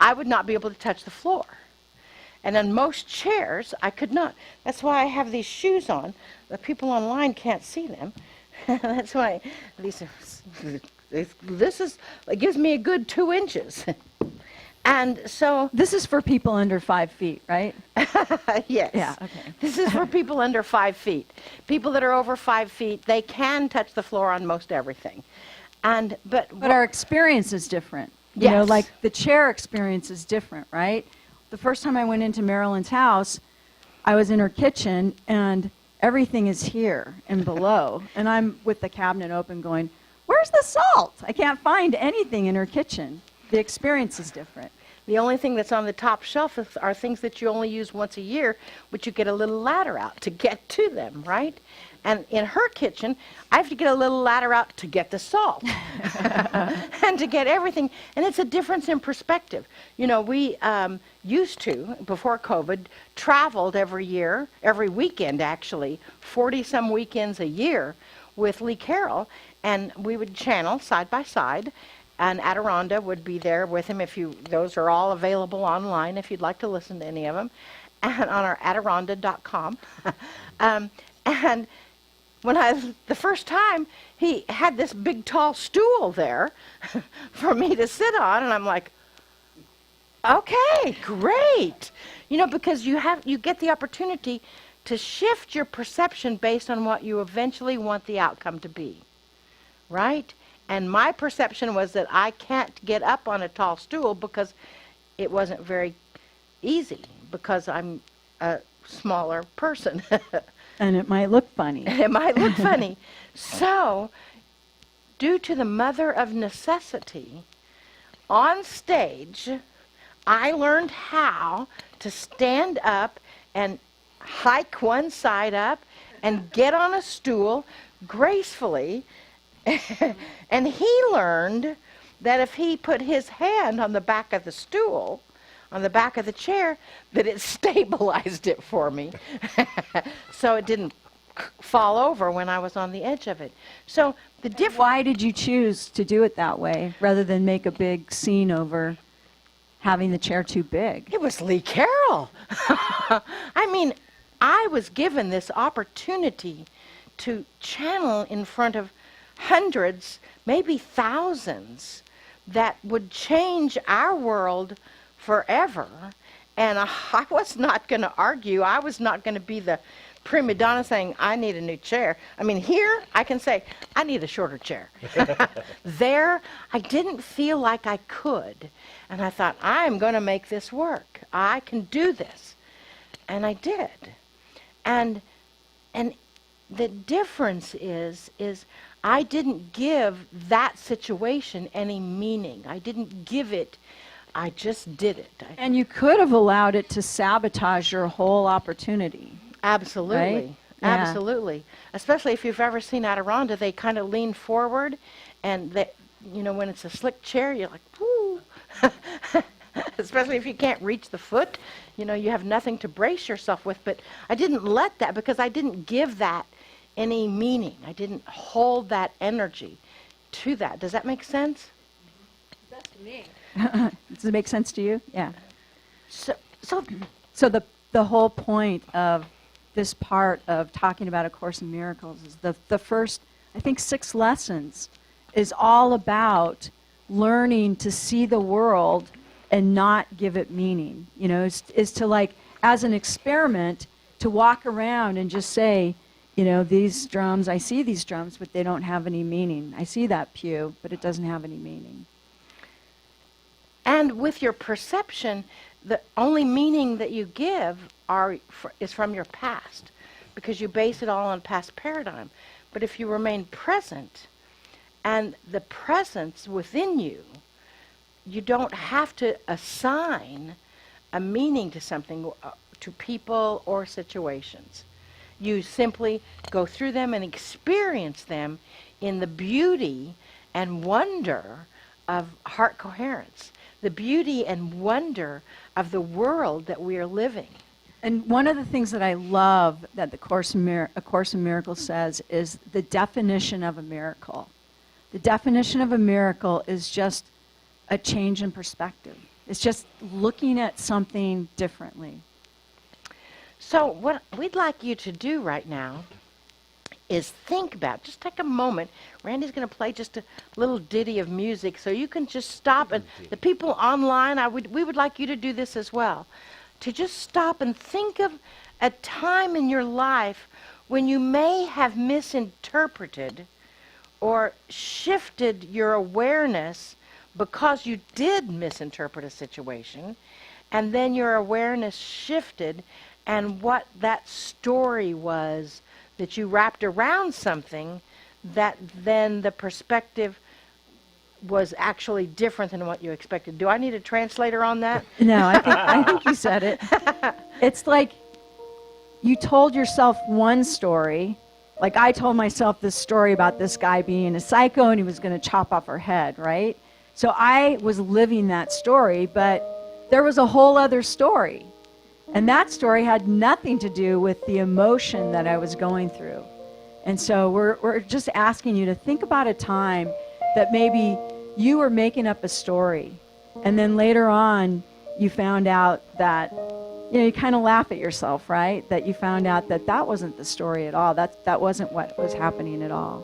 I would not be able to touch the floor. And on most chairs, I could not. That's why I have these shoes on. The people online can't see them. That's why these are, it gives me a good 2 inches. And so this is for people under 5 feet, right? yes. Yeah, okay. This is for people under 5 feet. People that are over 5 feet, they can touch the floor on most everything. But our experience is different. You know, Yes. like the chair experience is different, right? The first time I went into Marilyn's house, I was in her kitchen, and everything is here and below. And I'm with the cabinet open going, where's the salt? I can't find anything in her kitchen. The experience is different. the only thing that's on the top shelf are things that you only use once a year, but you get a little ladder out to get to them, right? And in her kitchen, I have to get a little ladder out to get the salt and to get everything. And it's a difference in perspective. You know, we used to, before COVID, traveled every year, every weekend actually, 40-some weekends a year with Lee Carroll, and we would channel side by side, and Adironda would be there with him. Those are all available online if you'd like to listen to any of them, and on our Adironda.com. And when the first time, he had this big tall stool there for me to sit on, and I'm like, okay, great. You know, because you get the opportunity to shift your perception based on what you eventually want the outcome to be, right? And my perception was that I can't get up on a tall stool because it wasn't very easy, because I'm a smaller person. And it might look funny. It might look funny. So, due to the mother of necessity, on stage, I learned how to stand up and hike one side up and get on a stool gracefully. And he learned that if he put his hand on the back of the stool, on the back of the chair, that it stabilized it for me. So it didn't fall over when I was on the edge of it. So the difference... Why did you choose to do it that way rather than make a big scene over having the chair too big? It was Lee Carroll. I mean, I was given this opportunity to channel in front of hundreds, maybe thousands, that would change our world forever. And I was not going to argue. I was not going to be the prima donna saying, I need a new chair. I mean, here I can say, I need a shorter chair. There, I didn't feel like I could. And I thought, I'm going to make this work. I can do this. And I did. And the difference is I didn't give that situation any meaning. I didn't give it, I just did it. And you could have allowed it to sabotage your whole opportunity. Absolutely. Right? Yeah. Absolutely. Especially if you've ever seen Adironda, they kind of lean forward, and they, you know, when it's a slick chair, you're like, whoo. Especially if you can't reach the foot, you know, you have nothing to brace yourself with. But I didn't let that, because I didn't give that any meaning. I didn't hold that energy to that. Does that make sense? That's to me. Does it make sense to you? Yeah. So the whole point of this part of talking about A Course in Miracles is the first, I think, 6 lessons is all about learning to see the world and not give it meaning. You know, is to, like, as an experiment, to walk around and just say, you know, these drums, I see these drums, but they don't have any meaning. I see that pew, but it doesn't have any meaning. And with your perception, the only meaning that you give is from your past, because you base it all on past paradigm. But if you remain present, and the presence within you, you don't have to assign a meaning to something, to people or situations. You simply go through them and experience them in the beauty and wonder of heart coherence, the beauty and wonder of the world that we are living. And one of the things that I love that A Course in Miracles says is the definition of a miracle. The definition of a miracle is just a change in perspective. It's just looking at something differently. So what we'd like you to do right now is think about, just take a moment. Randy's going to play just a little ditty of music so you can just stop. And the people online, we would like you to do this as well. To just stop and think of a time in your life when you may have misinterpreted or shifted your awareness because you did misinterpret a situation, and then your awareness shifted, and what that story was that you wrapped around something, that then the perspective was actually different than what you expected. Do I need a translator on that? No, I think you said it. It's like you told yourself one story. Like I told myself this story about this guy being a psycho and he was going to chop off her head, right? So I was living that story, but there was a whole other story. And that story had nothing to do with the emotion that I was going through. And so we're just asking you to think about a time that maybe you were making up a story. And then later on, you found out that, you know, you kind of laugh at yourself, right? That you found out that that wasn't the story at all. That wasn't what was happening at all.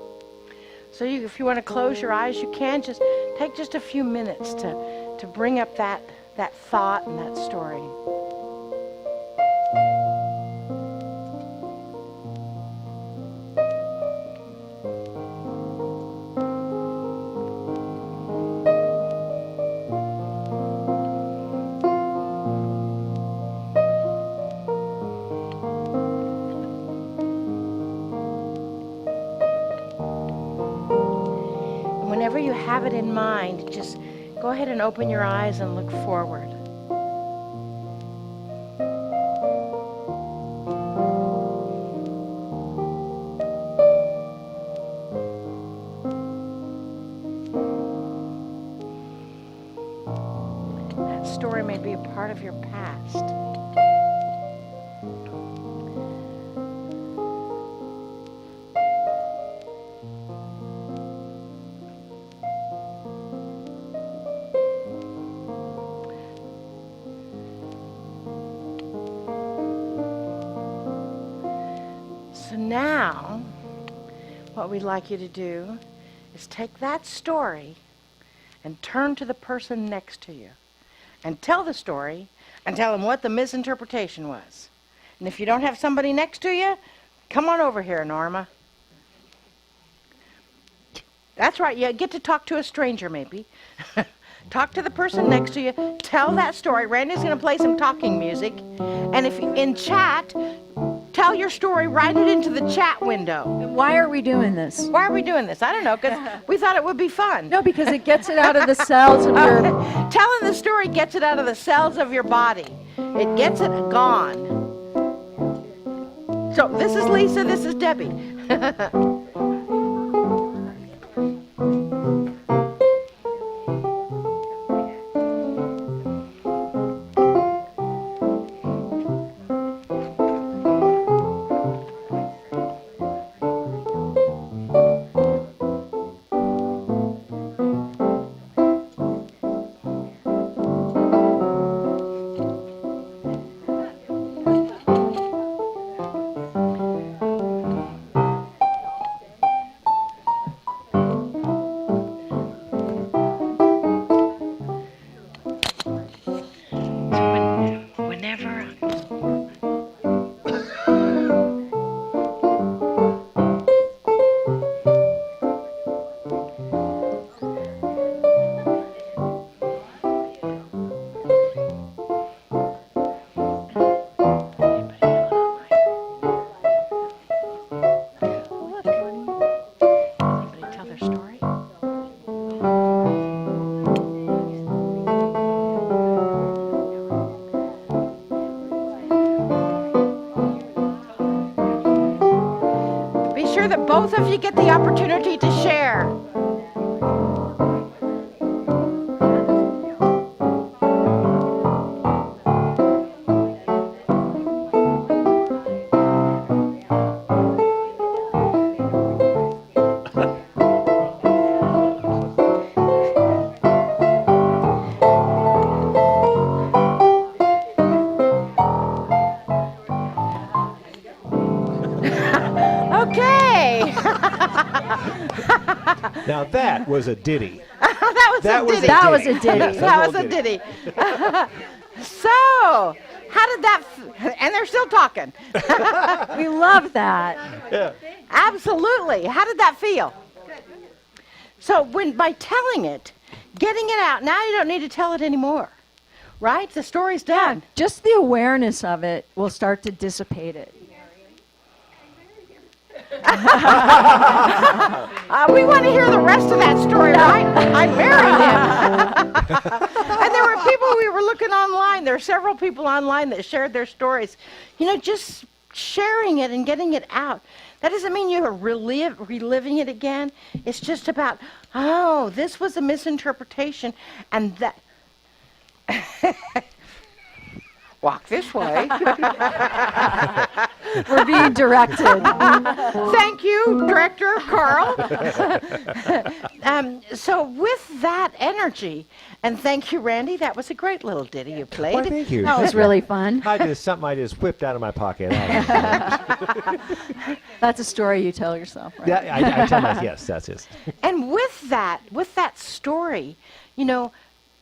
So if you want to close your eyes, you can just take just a few minutes to bring up that thought and that story. Whenever you have it in mind, just go ahead and open your eyes and look forward. That story may be a part of your past. Now, what we'd like you to do is take that story and turn to the person next to you and tell the story and tell them what the misinterpretation was. And if you don't have somebody next to you, come on over here, Norma. That's right, you get to talk to a stranger maybe. Talk to the person next to you, tell that story. Randy's going to play some talking music. And if in chat, tell your story, write it into the chat window. Why are we doing this? Why are we doing this? I don't know, because we thought it would be fun. No, because it gets it out of the cells of your... Telling the story gets it out of the cells of your body. It gets it gone. So this is Lisa, this is Debbie. both of you get the opportunity to share. Now that was a ditty. That was a ditty. So, how did that, and they're still talking. We love that. Yeah. Absolutely. How did that feel? So by telling it, getting it out, now you don't need to tell it anymore, right? The story's done. Just the awareness of it will start to dissipate it. We want to hear the rest of that story, right? I married him. And there were people, we were looking online, there are several people online that shared their stories. You know, just sharing it and getting it out. That doesn't mean you're reliving it again. It's just about, oh, this was a misinterpretation, and that... Walk this way. We're being directed. Thank you, Director Carl. So with that energy, and thank you, Randy, that was a great little ditty you played. Well, thank you. That was really fun. Something I just whipped out of my pocket. That's a story you tell yourself, right? Yeah, I tell myself, yes, that's it. And with that story, you know,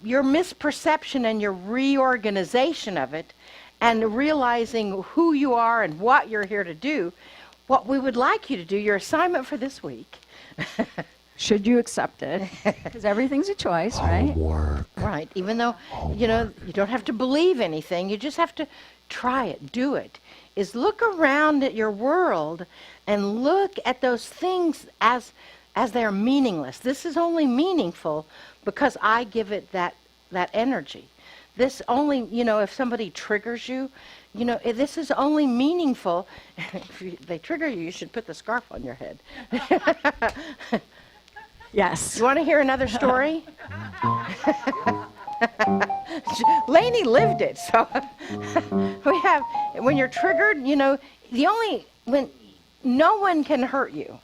your misperception and your reorganization of it and realizing who you are and what you're here to do, what we would like you to do, your assignment for this week. Should you accept it? Because everything's a choice, right? Homework. Right. Even though, you know, you don't have to believe anything. You just have to try it, do it. Is look around at your world and look at those things as they're meaningless. This is only meaningful because I give it that energy. This only, you know, if somebody triggers you, you know, this is only meaningful. If they trigger you, you should put the scarf on your head. Yes. You want to hear another story? Lainey lived it, so we have, when you're triggered, you know, when no one can hurt you.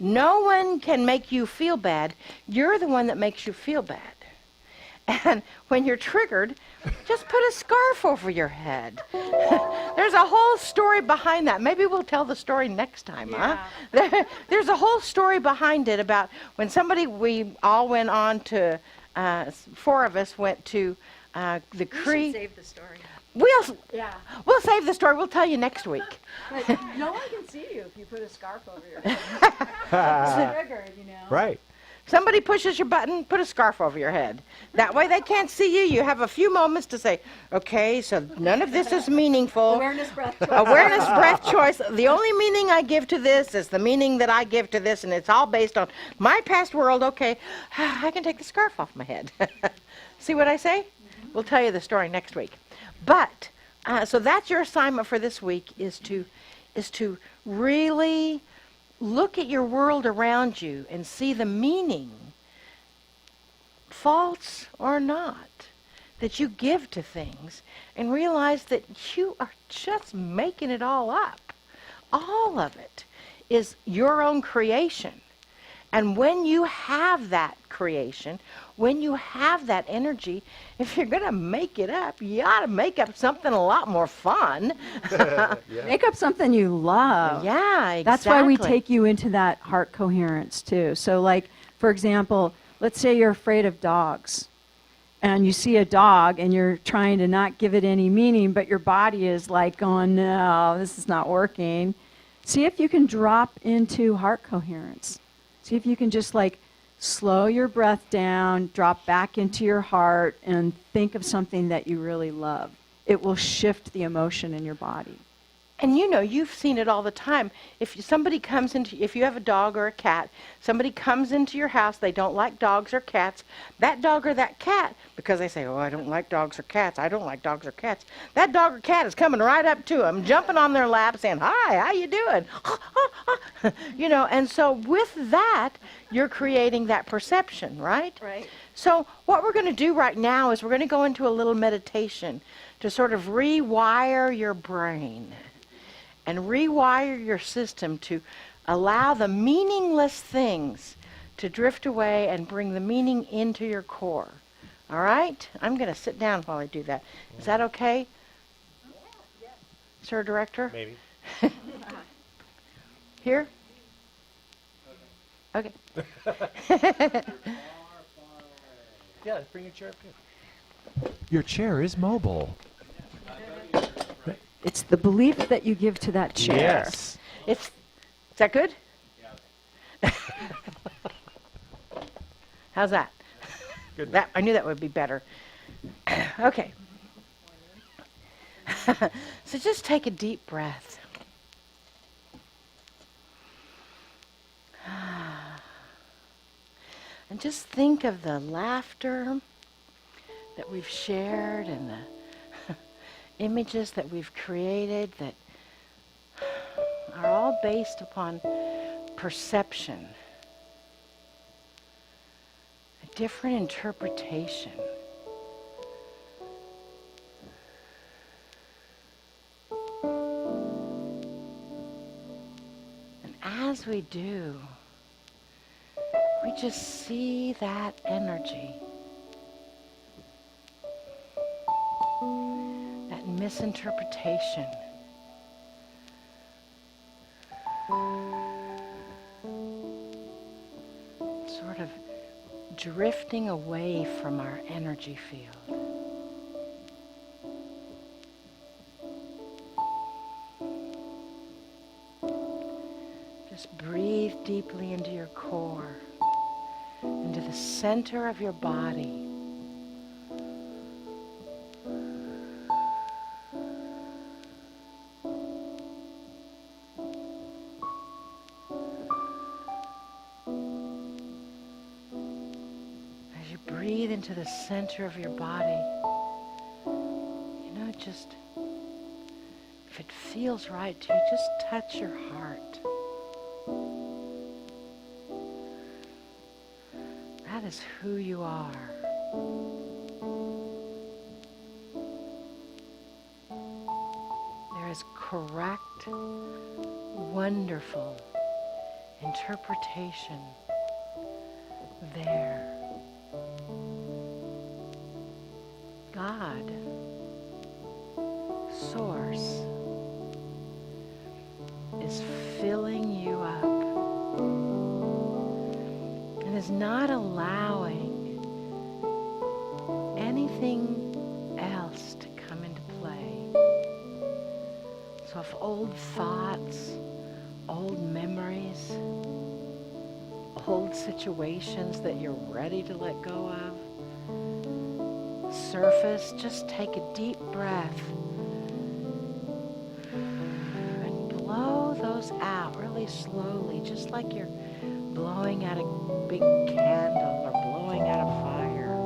No one can make you feel bad. You're the one that makes you feel bad. And when you're triggered, just put a scarf over your head. There's a whole story behind that. Maybe we'll tell the story next time, huh? There's a whole story behind it about when we all went on to, 4 of us went to the Cree. We should save the story. We'll save the story. We'll tell you next week. But no one can see you if you put a scarf over your head. It's triggered, you know. Right. Somebody pushes your button, put a scarf over your head. That way they can't see you. You have a few moments to say, okay, so none of this is meaningful. Awareness, breath, choice. Awareness, breath, choice. The only meaning I give to this is the meaning that I give to this, and it's all based on my past world. Okay, I can take the scarf off my head. See what I say? Mm-hmm. We'll tell you the story next week. But, so that's your assignment for this week, is to really look at your world around you and see the meaning, false or not, that you give to things, and realize that you are just making it all up. All of it is your own creation. And when you have that creation, when you have that energy, if you're going to make it up, you ought to make up something a lot more fun. Make up something you love. Yeah, exactly. That's why we take you into that heart coherence too. So like, for example, let's say you're afraid of dogs and you see a dog and you're trying to not give it any meaning, but your body is like going, no, this is not working. See if you can drop into heart coherence. See if you can just like slow your breath down, drop back into your heart, and think of something that you really love. It will shift the emotion in your body. And you know, you've seen it all the time. If you have a dog or a cat, somebody comes into your house, they don't like dogs or cats, that dog or that cat, because they say, oh, I don't like dogs or cats, I don't like dogs or cats, that dog or cat is coming right up to them, jumping on their lap, saying, hi, how you doing? And so with that, you're creating that perception, right? Right. So what we're going to do right now is we're going to go into a little meditation to sort of rewire your brain and rewire your system to allow the meaningless things to drift away and bring the meaning into your core. All right? I'm going to sit down while I do that. Is that okay? Yeah. Sir Director? Maybe. Here? Okay. Yeah, bring your chair up here. Your chair is mobile. It's the belief that you give to that chair. Yes. Is that good? Yeah. How's that? Good. I knew that would be better. Okay. So just take a deep breath. And just think of the laughter that we've shared and the images that we've created that are all based upon perception, a different interpretation. And as we do, we just see that energy, that misinterpretation, sort of drifting away from our energy field. Just breathe deeply into your core, into the center of your body. As you breathe into the center of your body, just, if it feels right to you, just touch your heart. That is who you are. There is correct, wonderful interpretation there. God, Source, is filling you up and is not allowing anything else to come into play. So if old thoughts, old memories, old situations that you're ready to let go of surface, just take a deep breath and blow those out really slowly, just like you're blowing out a big candle or blowing out a fire.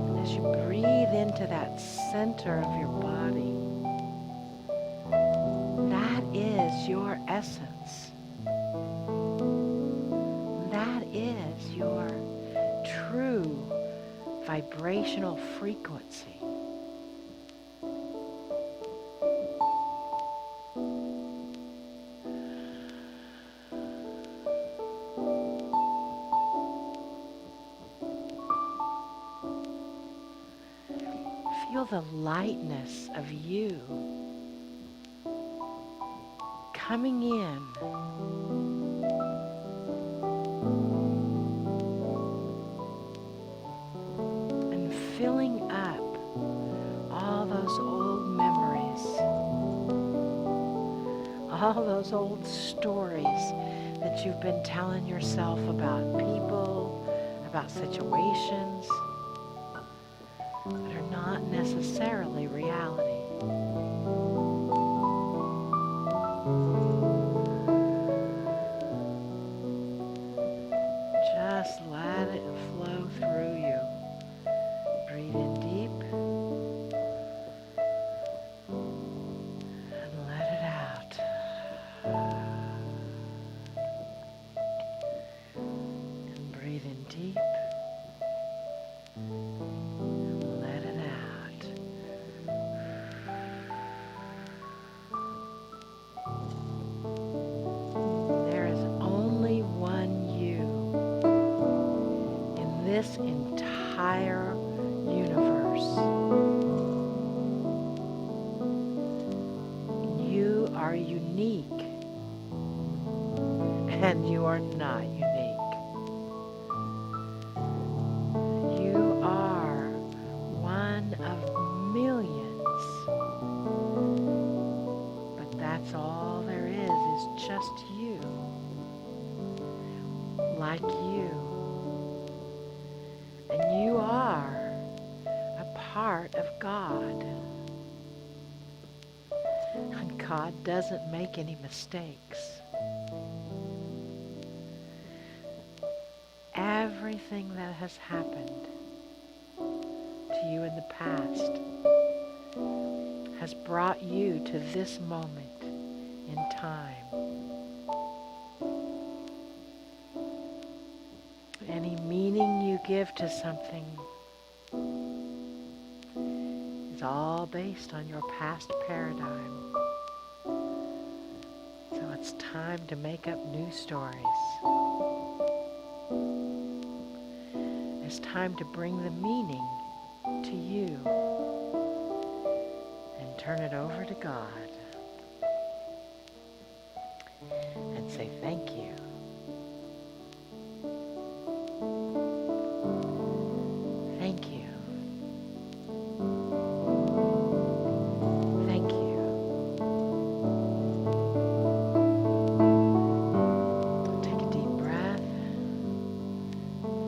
And as you breathe into that center of your body, that is your essence. That is your true vibrational frequency. Feel the lightness of you coming in. And filling up all those old memories, all those old stories that you've been telling yourself about people, about situations that are not necessarily reality. Just let it flow through you. Breathe in deep Let it out. There is only one you in this entire universe. You are unique, and you are not unique. You are one of millions, but that's all there is just you, like you. And you are a part of God. And God doesn't make any mistakes. Everything that has happened to you in the past has brought you to this moment in time. Any meaning you give to something is all based on your past paradigm. So it's time to make up new stories. It's time to bring the meaning to you and turn it over to God and say thank you. Thank you. Thank you. Take a deep breath.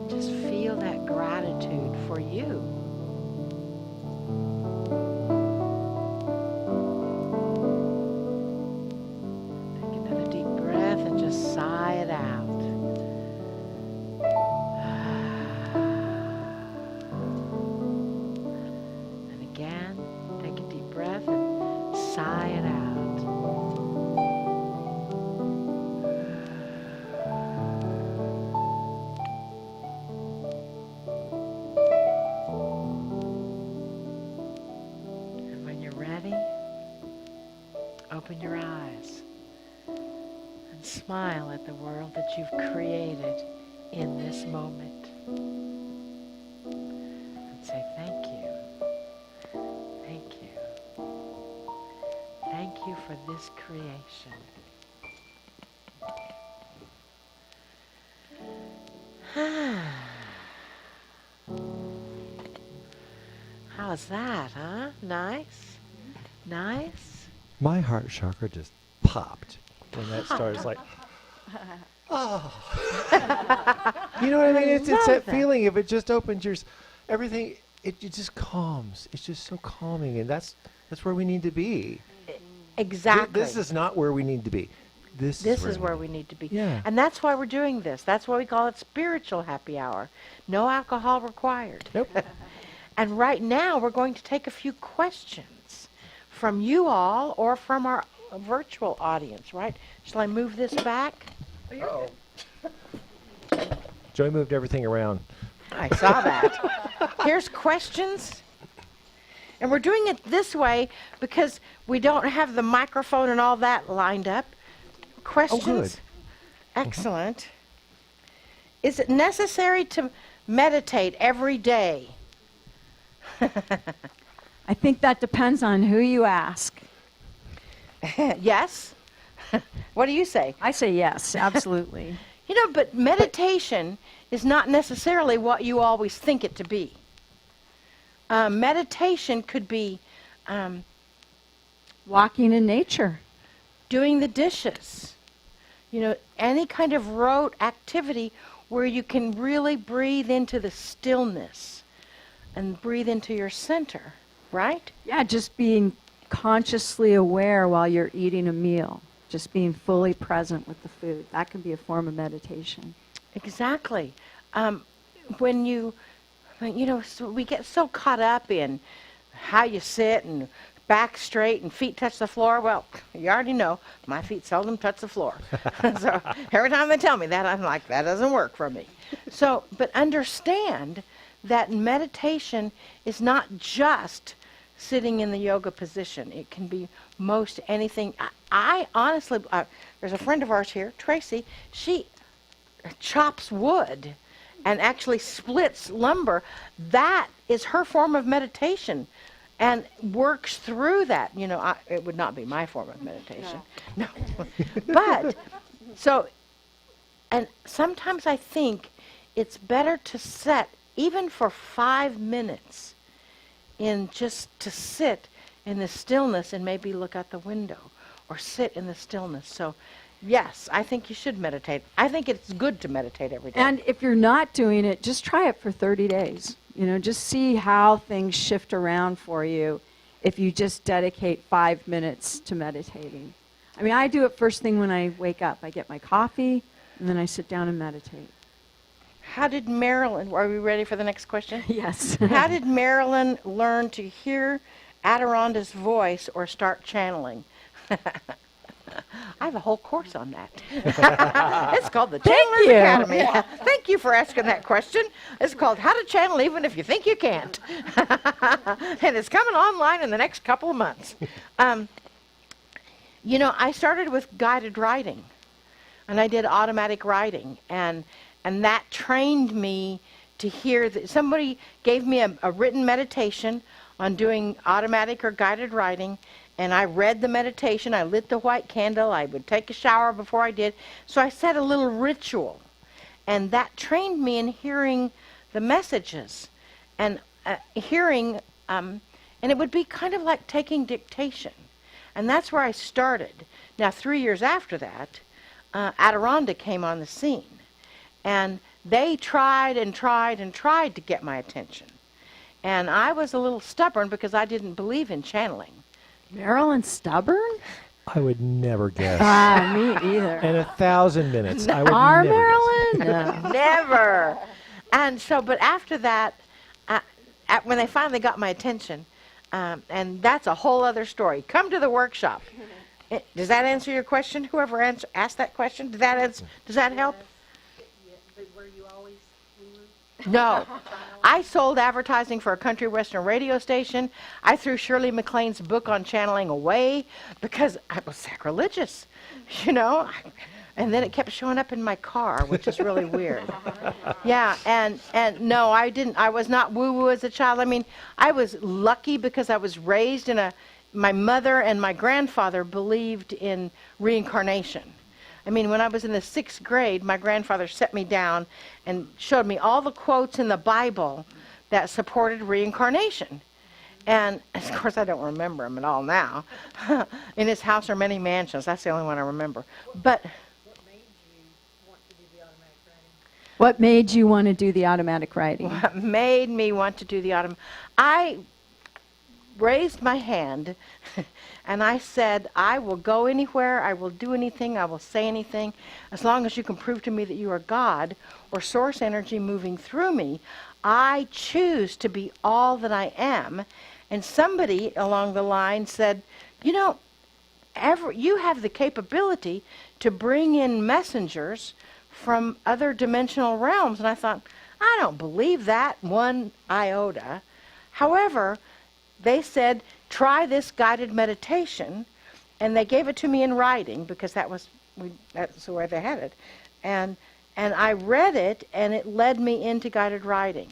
Just feel that gratitude for you. Take another deep breath and just sigh it out. And again, take a deep breath and sigh it out. And when you're ready, open your eyes and smile at the world that you've created in this moment. And say thank you. Thank you. Thank you for this creation. How's that, huh? Nice? Nice? My heart chakra just popped when that started. It's like, oh. You know what I mean? It's love that that. feeling. If it just opens your, everything, it just calms. It's just so calming, and that's where we need to be. Exactly. This is not where we need to be. This is where we need to be. Yeah. And that's why we're doing this. That's why we call it spiritual happy hour. No alcohol required. Nope. And right now we're going to take a few questions from you all or from our virtual audience, right? Shall I move this back? Uh-oh. Joy moved everything around. I saw that. Here's questions. And we're doing it this way because we don't have the microphone and all that lined up. Questions? Oh, good. Excellent. Is it necessary to meditate every day? I think that depends on who you ask. Yes. What do you say? I say yes, absolutely. You know, but meditation is not necessarily what you always think it to be. Meditation could be Walking in nature. doing the dishes. You know, any kind of rote activity where you can really breathe into the stillness and breathe into your center, right? Yeah, just being consciously aware while you're eating a meal. Just being fully present with the food. That can be a form of meditation. Exactly. When you know, so we get so caught up in how you sit and back straight and feet touch the floor. Well, you already know my feet seldom touch the floor. So every time they tell me that, I'm like, that doesn't work for me. So, but understand that meditation is not just sitting in the yoga position. It can be most anything. I honestly, there's a friend of ours here, Tracy, she chops wood and actually splits lumber. That is her form of meditation and works through that. You know, it would not be my form of meditation. No. But, so, and sometimes I think it's better to set, even for 5 minutes, in just to sit in the stillness and maybe look out the window or sit in the stillness. So, yes, I think you should meditate. I think it's good to meditate every day. And if you're not doing it, just try it for 30 days. You know, just see how things shift around for you if you just dedicate 5 minutes to meditating. I mean, I do it first thing when I wake up. I get my coffee, and then I sit down and meditate. How did Marilyn, are we ready for the next question? Yes. How did Marilyn learn to hear Adironda's voice or start channeling? I have a whole course on that. It's called the Channelers Academy. Yeah. Thank you for asking that question. It's called How to Channel Even If You Think You Can't. And it's coming online in the next couple of months. You know, I started with guided writing, and I did automatic writing, and that trained me to hear that somebody gave me a written meditation on doing automatic or guided writing, and I read the meditation. I lit the white candle. I would take a shower before I did. So I set a little ritual, and that trained me in hearing the messages and hearing, and it would be kind of like taking dictation. And that's where I started. Now, 3 years after that, Adironda came on the scene. And they tried and tried and tried to get my attention. And I was a little stubborn because I didn't believe in channeling. Marilyn stubborn? I would never guess. Me either. In 1,000 minutes, I would Our never Marilyn? guess. No. Never. And so, but after that, when they finally got my attention, and that's a whole other story. Come to the workshop. Does that answer your question? Whoever asked that question, does that help? No. I sold advertising for a country western radio station. I threw Shirley MacLaine's book on channeling away because I was sacrilegious, you know. And then it kept showing up in my car, which is really weird. Yeah, and no, I didn't. I was not woo-woo as a child. I mean, I was lucky because I was raised in my mother and my grandfather believed in reincarnation. I mean, when I was in the 6th grade, my grandfather set me down and showed me all the quotes in the Bible that supported reincarnation. And, of course, I don't remember them at all now. In his house are many mansions. That's the only one I remember. But What made you want to do the automatic writing? What made me want to do the automatic? I raised my hand and I said, I will go anywhere, I will do anything, I will say anything, as long as you can prove to me that you are God or source energy moving through me. I choose to be all that I am. And somebody along the line said, you know, you have the capability to bring in messengers from other dimensional realms. And I thought, I don't believe that one iota. However, they said, try this guided meditation, and they gave it to me in writing because that's where they had it. And I read it, and it led me into guided writing.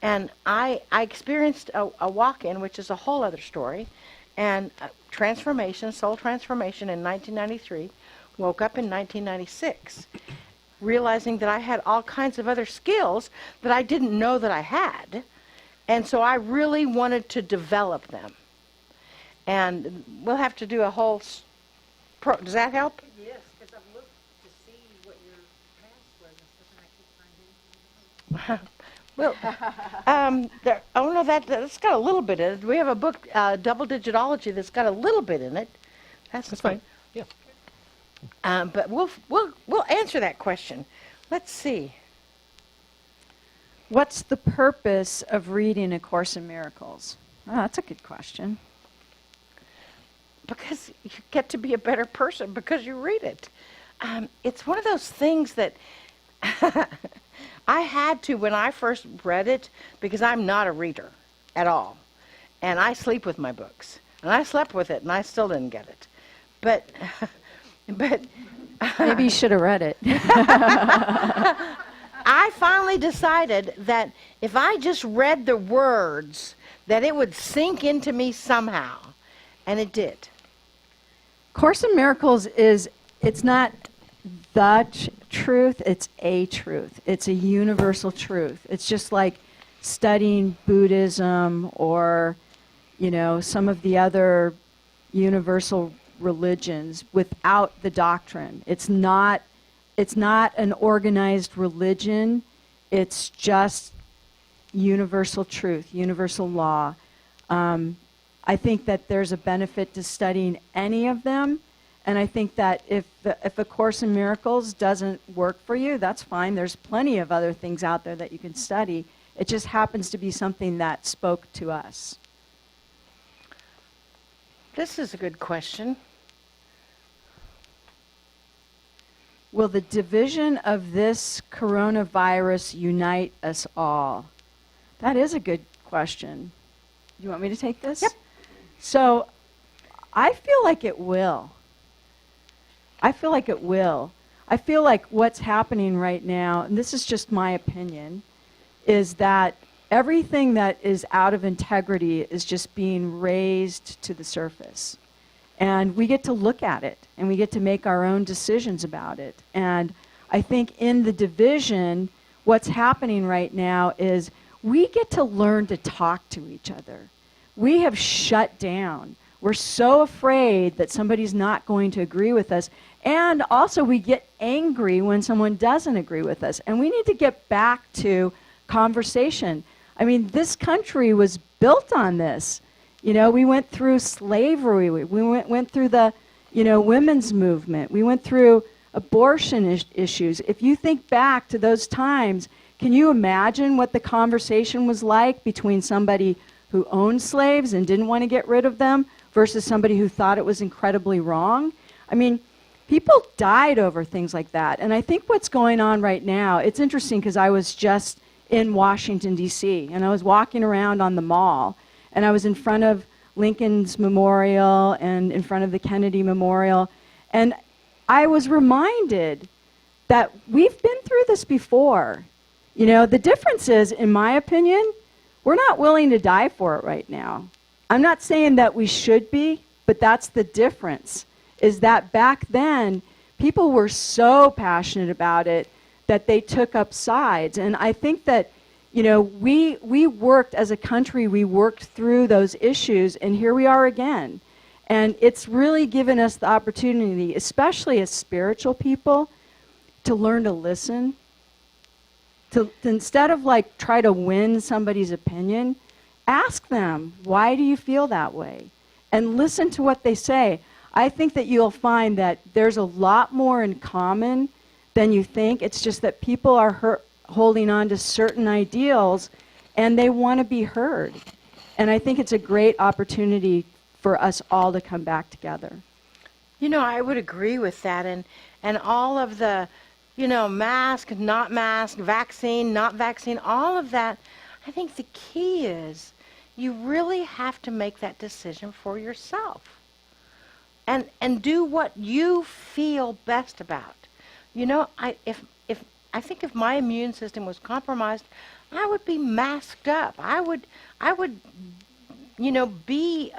And I experienced a walk-in, which is a whole other story, and transformation, soul transformation in 1993, woke up in 1996, realizing that I had all kinds of other skills that I didn't know that I had. And so I really wanted to develop them. And we'll have to do a whole... Does that help? Yes, because I've looked to see what your past was and stuff, and I keep finding... Well, that's got a little bit in it. We have a book, Double Digitology, that's got a little bit in it. That's fine. Yeah. But we'll answer that question. Let's see. What's the purpose of reading A Course in Miracles? Oh, that's a good question. Because you get to be a better person because you read it. It's one of those things that I had to when I first read it, because I'm not a reader at all. And I sleep with my books. And I slept with it, and I still didn't get it. But, but Maybe you should have read it. I finally decided that if I just read the words, that it would sink into me somehow. And it did. Course in Miracles it's not the truth, it's a truth. It's a universal truth. It's just like studying Buddhism or, some of the other universal religions without the doctrine. It's not an organized religion. It's just universal truth, universal law. I think that there's a benefit to studying any of them, and I think that if A Course in Miracles doesn't work for you, that's fine. There's plenty of other things out there that you can study. It just happens to be something that spoke to us. This is a good question. Will the division of this coronavirus unite us all? That is a good question. You want me to take this? Yep. So I feel like it will. I feel like it will. I feel like what's happening right now, and this is just my opinion, is that everything that is out of integrity is just being raised to the surface. And we get to look at it, and we get to make our own decisions about it. And I think in the division, what's happening right now is we get to learn to talk to each other. We have shut down. We're so afraid that somebody's not going to agree with us. And also we get angry when someone doesn't agree with us. And we need to get back to conversation. I mean, this country was built on this. We went through slavery. We went through the, women's movement. We went through abortion issues. If you think back to those times, can you imagine what the conversation was like between somebody who owned slaves and didn't want to get rid of them versus somebody who thought it was incredibly wrong? I mean, people died over things like that. And I think what's going on right now, it's interesting because I was just in Washington, D.C., and I was walking around on the mall, and I was in front of Lincoln's Memorial and in front of the Kennedy Memorial, and I was reminded that we've been through this before. The difference is, in my opinion, we're not willing to die for it right now. I'm not saying that we should be, but that's the difference, is that back then, people were so passionate about it that they took up sides. And I think that, we worked as a country, we worked through those issues, and here we are again. And it's really given us the opportunity, especially as spiritual people, to learn to listen, to instead of try to win somebody's opinion, ask them, why do you feel that way? And listen to what they say. I think that you'll find that there's a lot more in common than you think. It's just that people are holding on to certain ideals, and they want to be heard. And I think it's a great opportunity for us all to come back together. I would agree with that. And all of the, mask, not mask, vaccine, not vaccine, all of that, I think the key is you really have to make that decision for yourself. And do what you feel best about. I think if my immune system was compromised, I would be masked up. I would be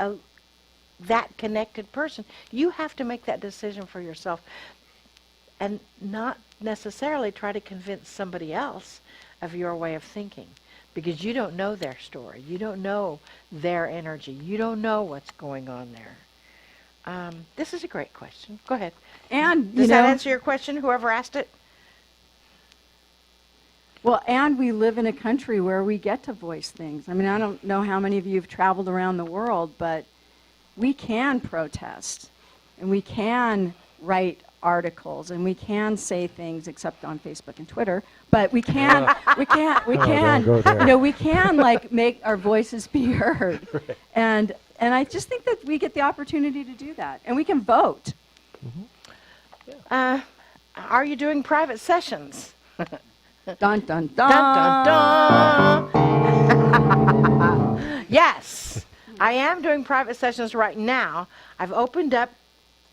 that connected person. You have to make that decision for yourself and not necessarily try to convince somebody else of your way of thinking, because you don't know their story. You don't know their energy. You don't know what's going on there. This is a great question. Go ahead. And Does that answer your question, whoever asked it? Well, and we live in a country where we get to voice things. I mean, I don't know how many of you have traveled around the world, but we can protest, and we can write articles, and we can say things, except on Facebook and Twitter. But we can, we can make our voices be heard. Right. And I just think that we get the opportunity to do that, and we can vote. Mm-hmm. Are you doing private sessions? Dun, dun, dun. Dun, dun, dun. Yes, I am doing private sessions right now. I've opened up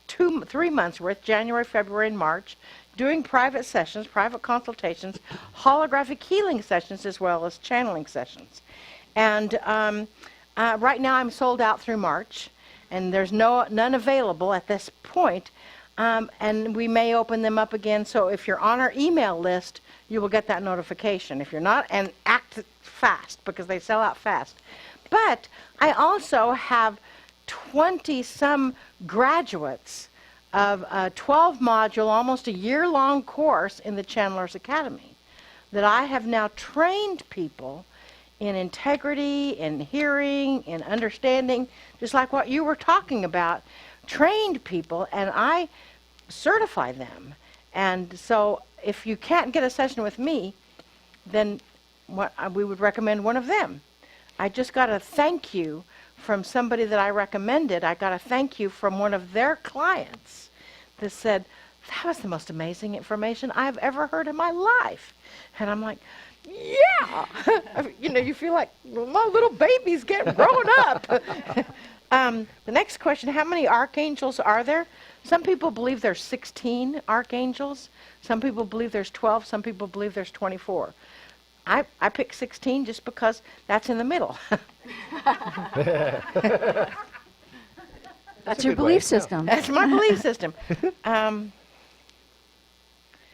3 months worth, January, February, and March, doing private sessions, private consultations, holographic healing sessions, as well as channeling sessions. And right now I'm sold out through March, and there's none available at this point. And we may open them up again. So if you're on our email list, you will get that notification. If you're not, and act fast, because they sell out fast. But I also have 20-some graduates of a 12-module, almost a year-long course in the Channelers Academy that I have now trained people in integrity, in hearing, in understanding, just like what you were talking about, trained people, and I certify them. And so if you can't get a session with me, then we would recommend one of them. I just got a thank you from somebody that I recommended. I got a thank you from one of their clients that said, that was the most amazing information I've ever heard in my life. And I'm like, yeah. You feel like, well, my little baby's getting grown up. The next question, how many archangels are there? Some people believe there's 16 archangels. Some people believe there's 12. Some people believe there's 24. I picked 16 just because that's in the middle. That's your belief system. That's my belief system.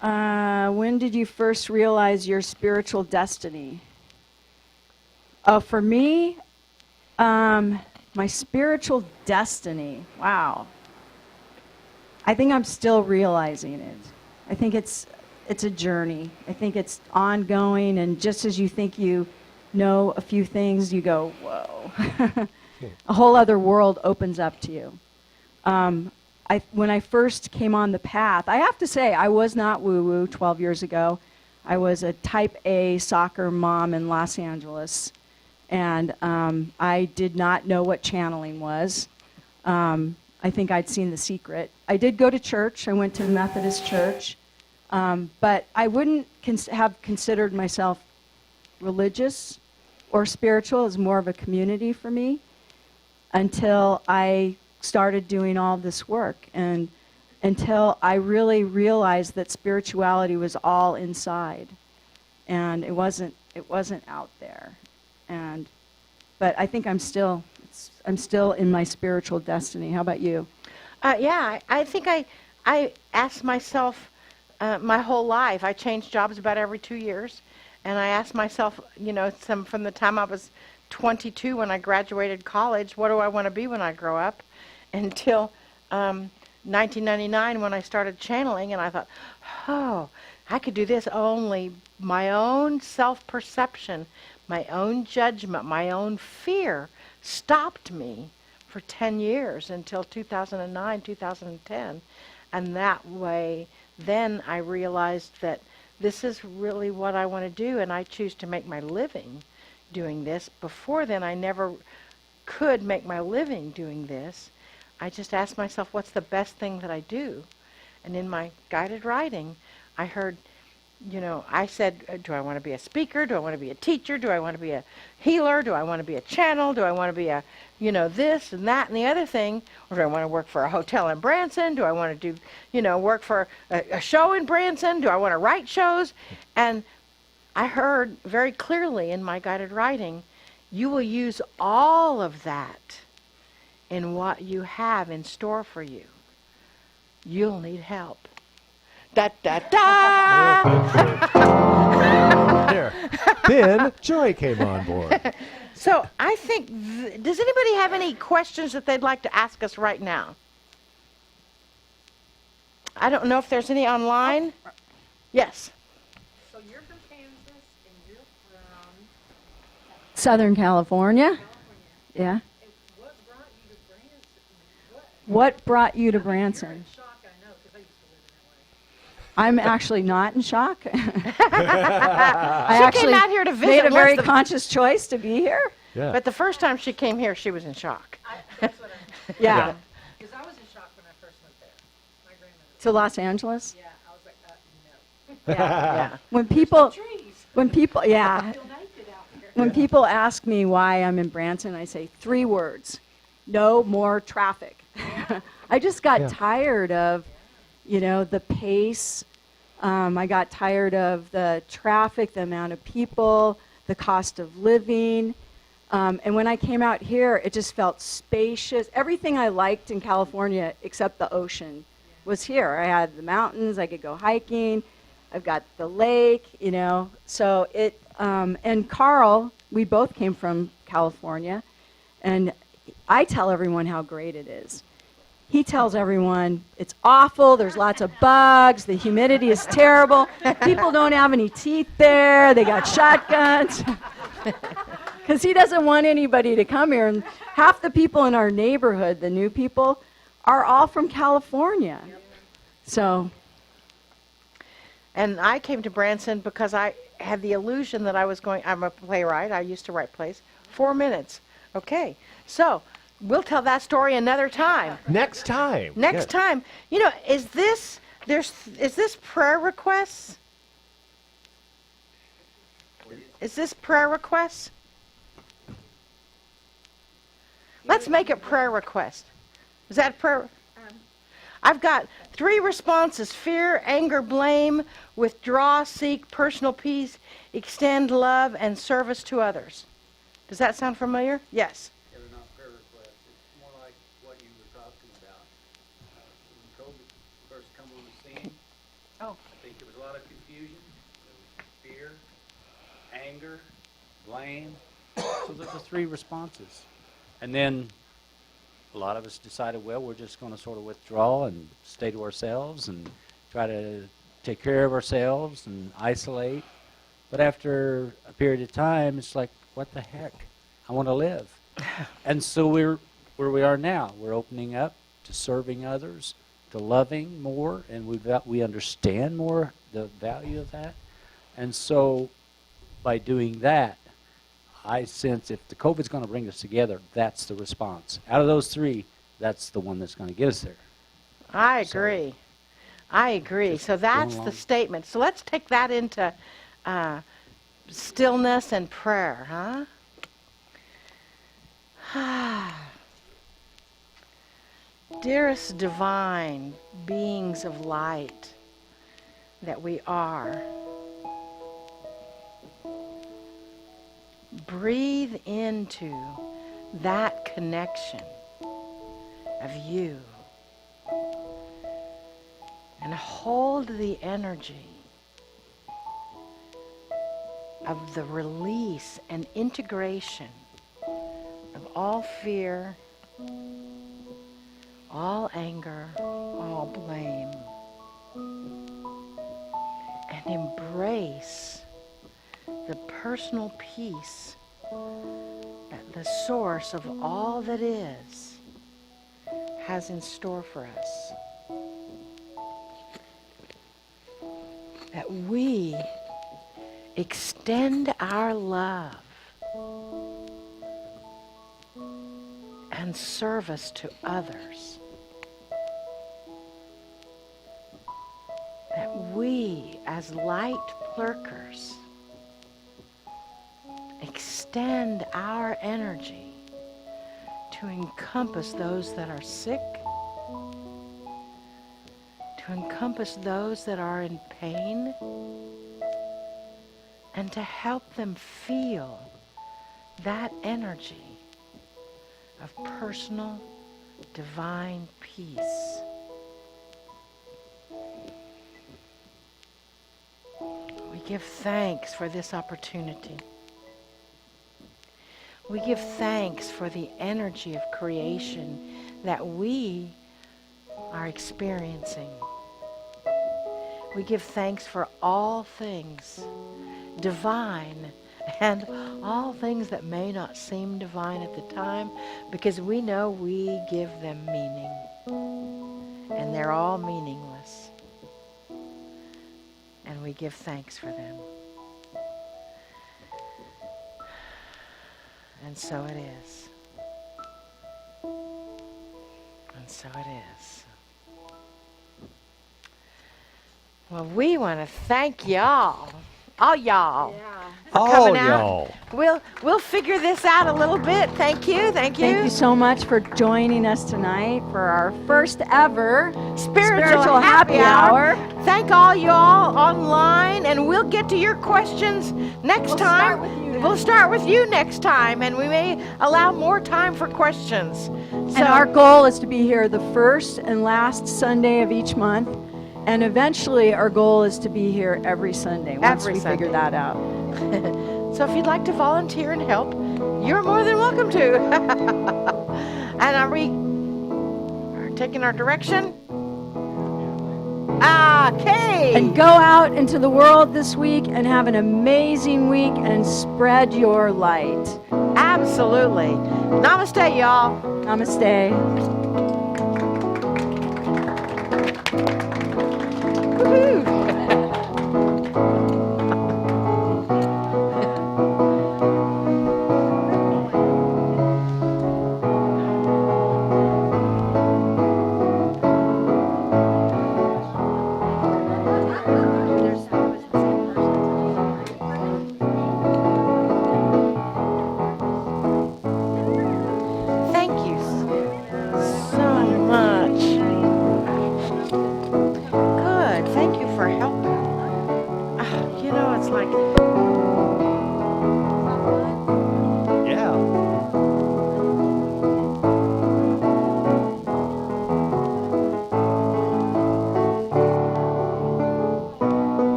When did you first realize your spiritual destiny? Oh, for me, my spiritual destiny, wow. I think I'm still realizing it. I think it's a journey. I think it's ongoing, and just as you think you know a few things, you go, whoa. A whole other world opens up to you. When I first came on the path, I have to say, I was not woo-woo 12 years ago. I was a type A soccer mom in Los Angeles, and I did not know what channeling was. I think I'd seen The Secret. I did go to church. I went to the Methodist church, but I wouldn't have considered myself religious or spiritual. It was more of a community for me until I started doing all this work, and until I really realized that spirituality was all inside, and it wasn't out there. But I think I'm still in my spiritual destiny. How about you? Yeah, I think I asked myself my whole life. I changed jobs about every 2 years, and I asked myself, from the time I was 22 when I graduated college, what do I want to be when I grow up? Until 1999 when I started channeling, and I thought, oh, I could do this. Only my own self-perception, my own judgment, my own fear stopped me for 10 years until 2009, 2010. And that way, then I realized that this is really what I want to do, and I choose to make my living doing this. Before then, I never could make my living doing this. I just asked myself, what's the best thing that I do? And in my guided writing, I heard, I said, do I want to be a speaker? Do I want to be a teacher? Do I want to be a healer? Do I want to be a channel? Do I want to be a, this and that and the other thing? Or do I want to work for a hotel in Branson? Do I want to do, work for a show in Branson? Do I want to write shows? And I heard very clearly in my guided writing, you will use all of that in what you have in store for you. You'll need help. Da da da! There. Then Joy came on board. So I think, does anybody have any questions that they'd like to ask us right now? I don't know if there's any online. Yes. So you're from Kansas and you're from Southern California. California. Yeah. And What brought you to You're Branson? in shock, I know, because I used to live in LA. I'm actually not in shock. I She actually came out here to visit. made a very once conscious choice to be here. Yeah. but the first time she came here, she was in shock. That's what I mean. Yeah. Because I was in shock when I first went there. My grandmother. To Los Angeles. Yeah, I was like, Yeah. When people, Trees. yeah, Donated out here. when people ask me why I'm in Branson, I say 3 words: no more traffic. I just got tired of, the pace. I got tired of the traffic, the amount of people, the cost of living. And when I came out here, it just felt spacious. Everything I liked in California except the ocean was here. I had the mountains, I could go hiking, I've got the lake, So and Carl, we both came from California, and I tell everyone how great it is. He tells everyone it's awful, there's lots of bugs, the humidity is terrible, people don't have any teeth there, they got shotguns. Because he doesn't want anybody to come here. And half the people in our neighborhood, the new people, are all from California. So. And I came to Branson because I had the illusion that I'm a playwright. I used to write plays. 4 minutes. Okay. So we'll tell that story another time. Next time. Next time. Is this prayer requests? Is this prayer requests? Let's make it prayer request. Is that prayer? I've got 3 responses: fear, anger, blame, withdraw, seek personal peace, extend love, and service to others. Does that sound familiar? Yes. Yeah, they're not prayer requests. It's more like what you were talking about. When COVID first come on the scene, I think there was a lot of confusion. There was fear, anger, blame. So those are the 3 responses. And then a lot of us decided, well, we're just going to sort of withdraw and stay to ourselves and try to take care of ourselves and isolate. But after a period of time, it's like, what the heck? I want to live. And so we're where we are now. We're opening up to serving others, to loving more, and we understand more the value of that. And so by doing that, I sense if the COVID's going to bring us together, that's the response. Out of those 3, that's the one that's going to get us there. I agree. I agree. So that's the statement. So let's take that into stillness and prayer, huh? Dearest divine beings of light that we are, breathe into that connection of you and hold the energy of the release and integration of all fear, all anger, all blame, and embrace the personal peace that the source of all that is has in store for us. That we extend our love and service to others. That we, as light plurkers, extend our energy to encompass those that are sick, to encompass those that are in pain, and to help them feel that energy of personal, divine peace. We give thanks for this opportunity. We give thanks for the energy of creation that we are experiencing. We give thanks for all things divine and all things that may not seem divine at the time, because we know we give them meaning, and they're all meaningless. And we give thanks for them. And so it is. And so it is. Well, we want to thank y'all, all y'all, for All coming out. y'all. We'll figure this out a little bit. Thank you. Thank you so much for joining us tonight for our first ever Spiritual Happy Hour. Thank all y'all online, and we'll get to your questions next time. We'll start with you next time, and we may allow more time for questions. And our goal is to be here the first and last Sunday of each month. And eventually our goal is to be here every Sunday once we figure that out. So if you'd like to volunteer and help, you're more than welcome to. And are we taking our direction? Okay. And go out into the world this week and have an amazing week and spread your light. Absolutely. Namaste, y'all. Namaste.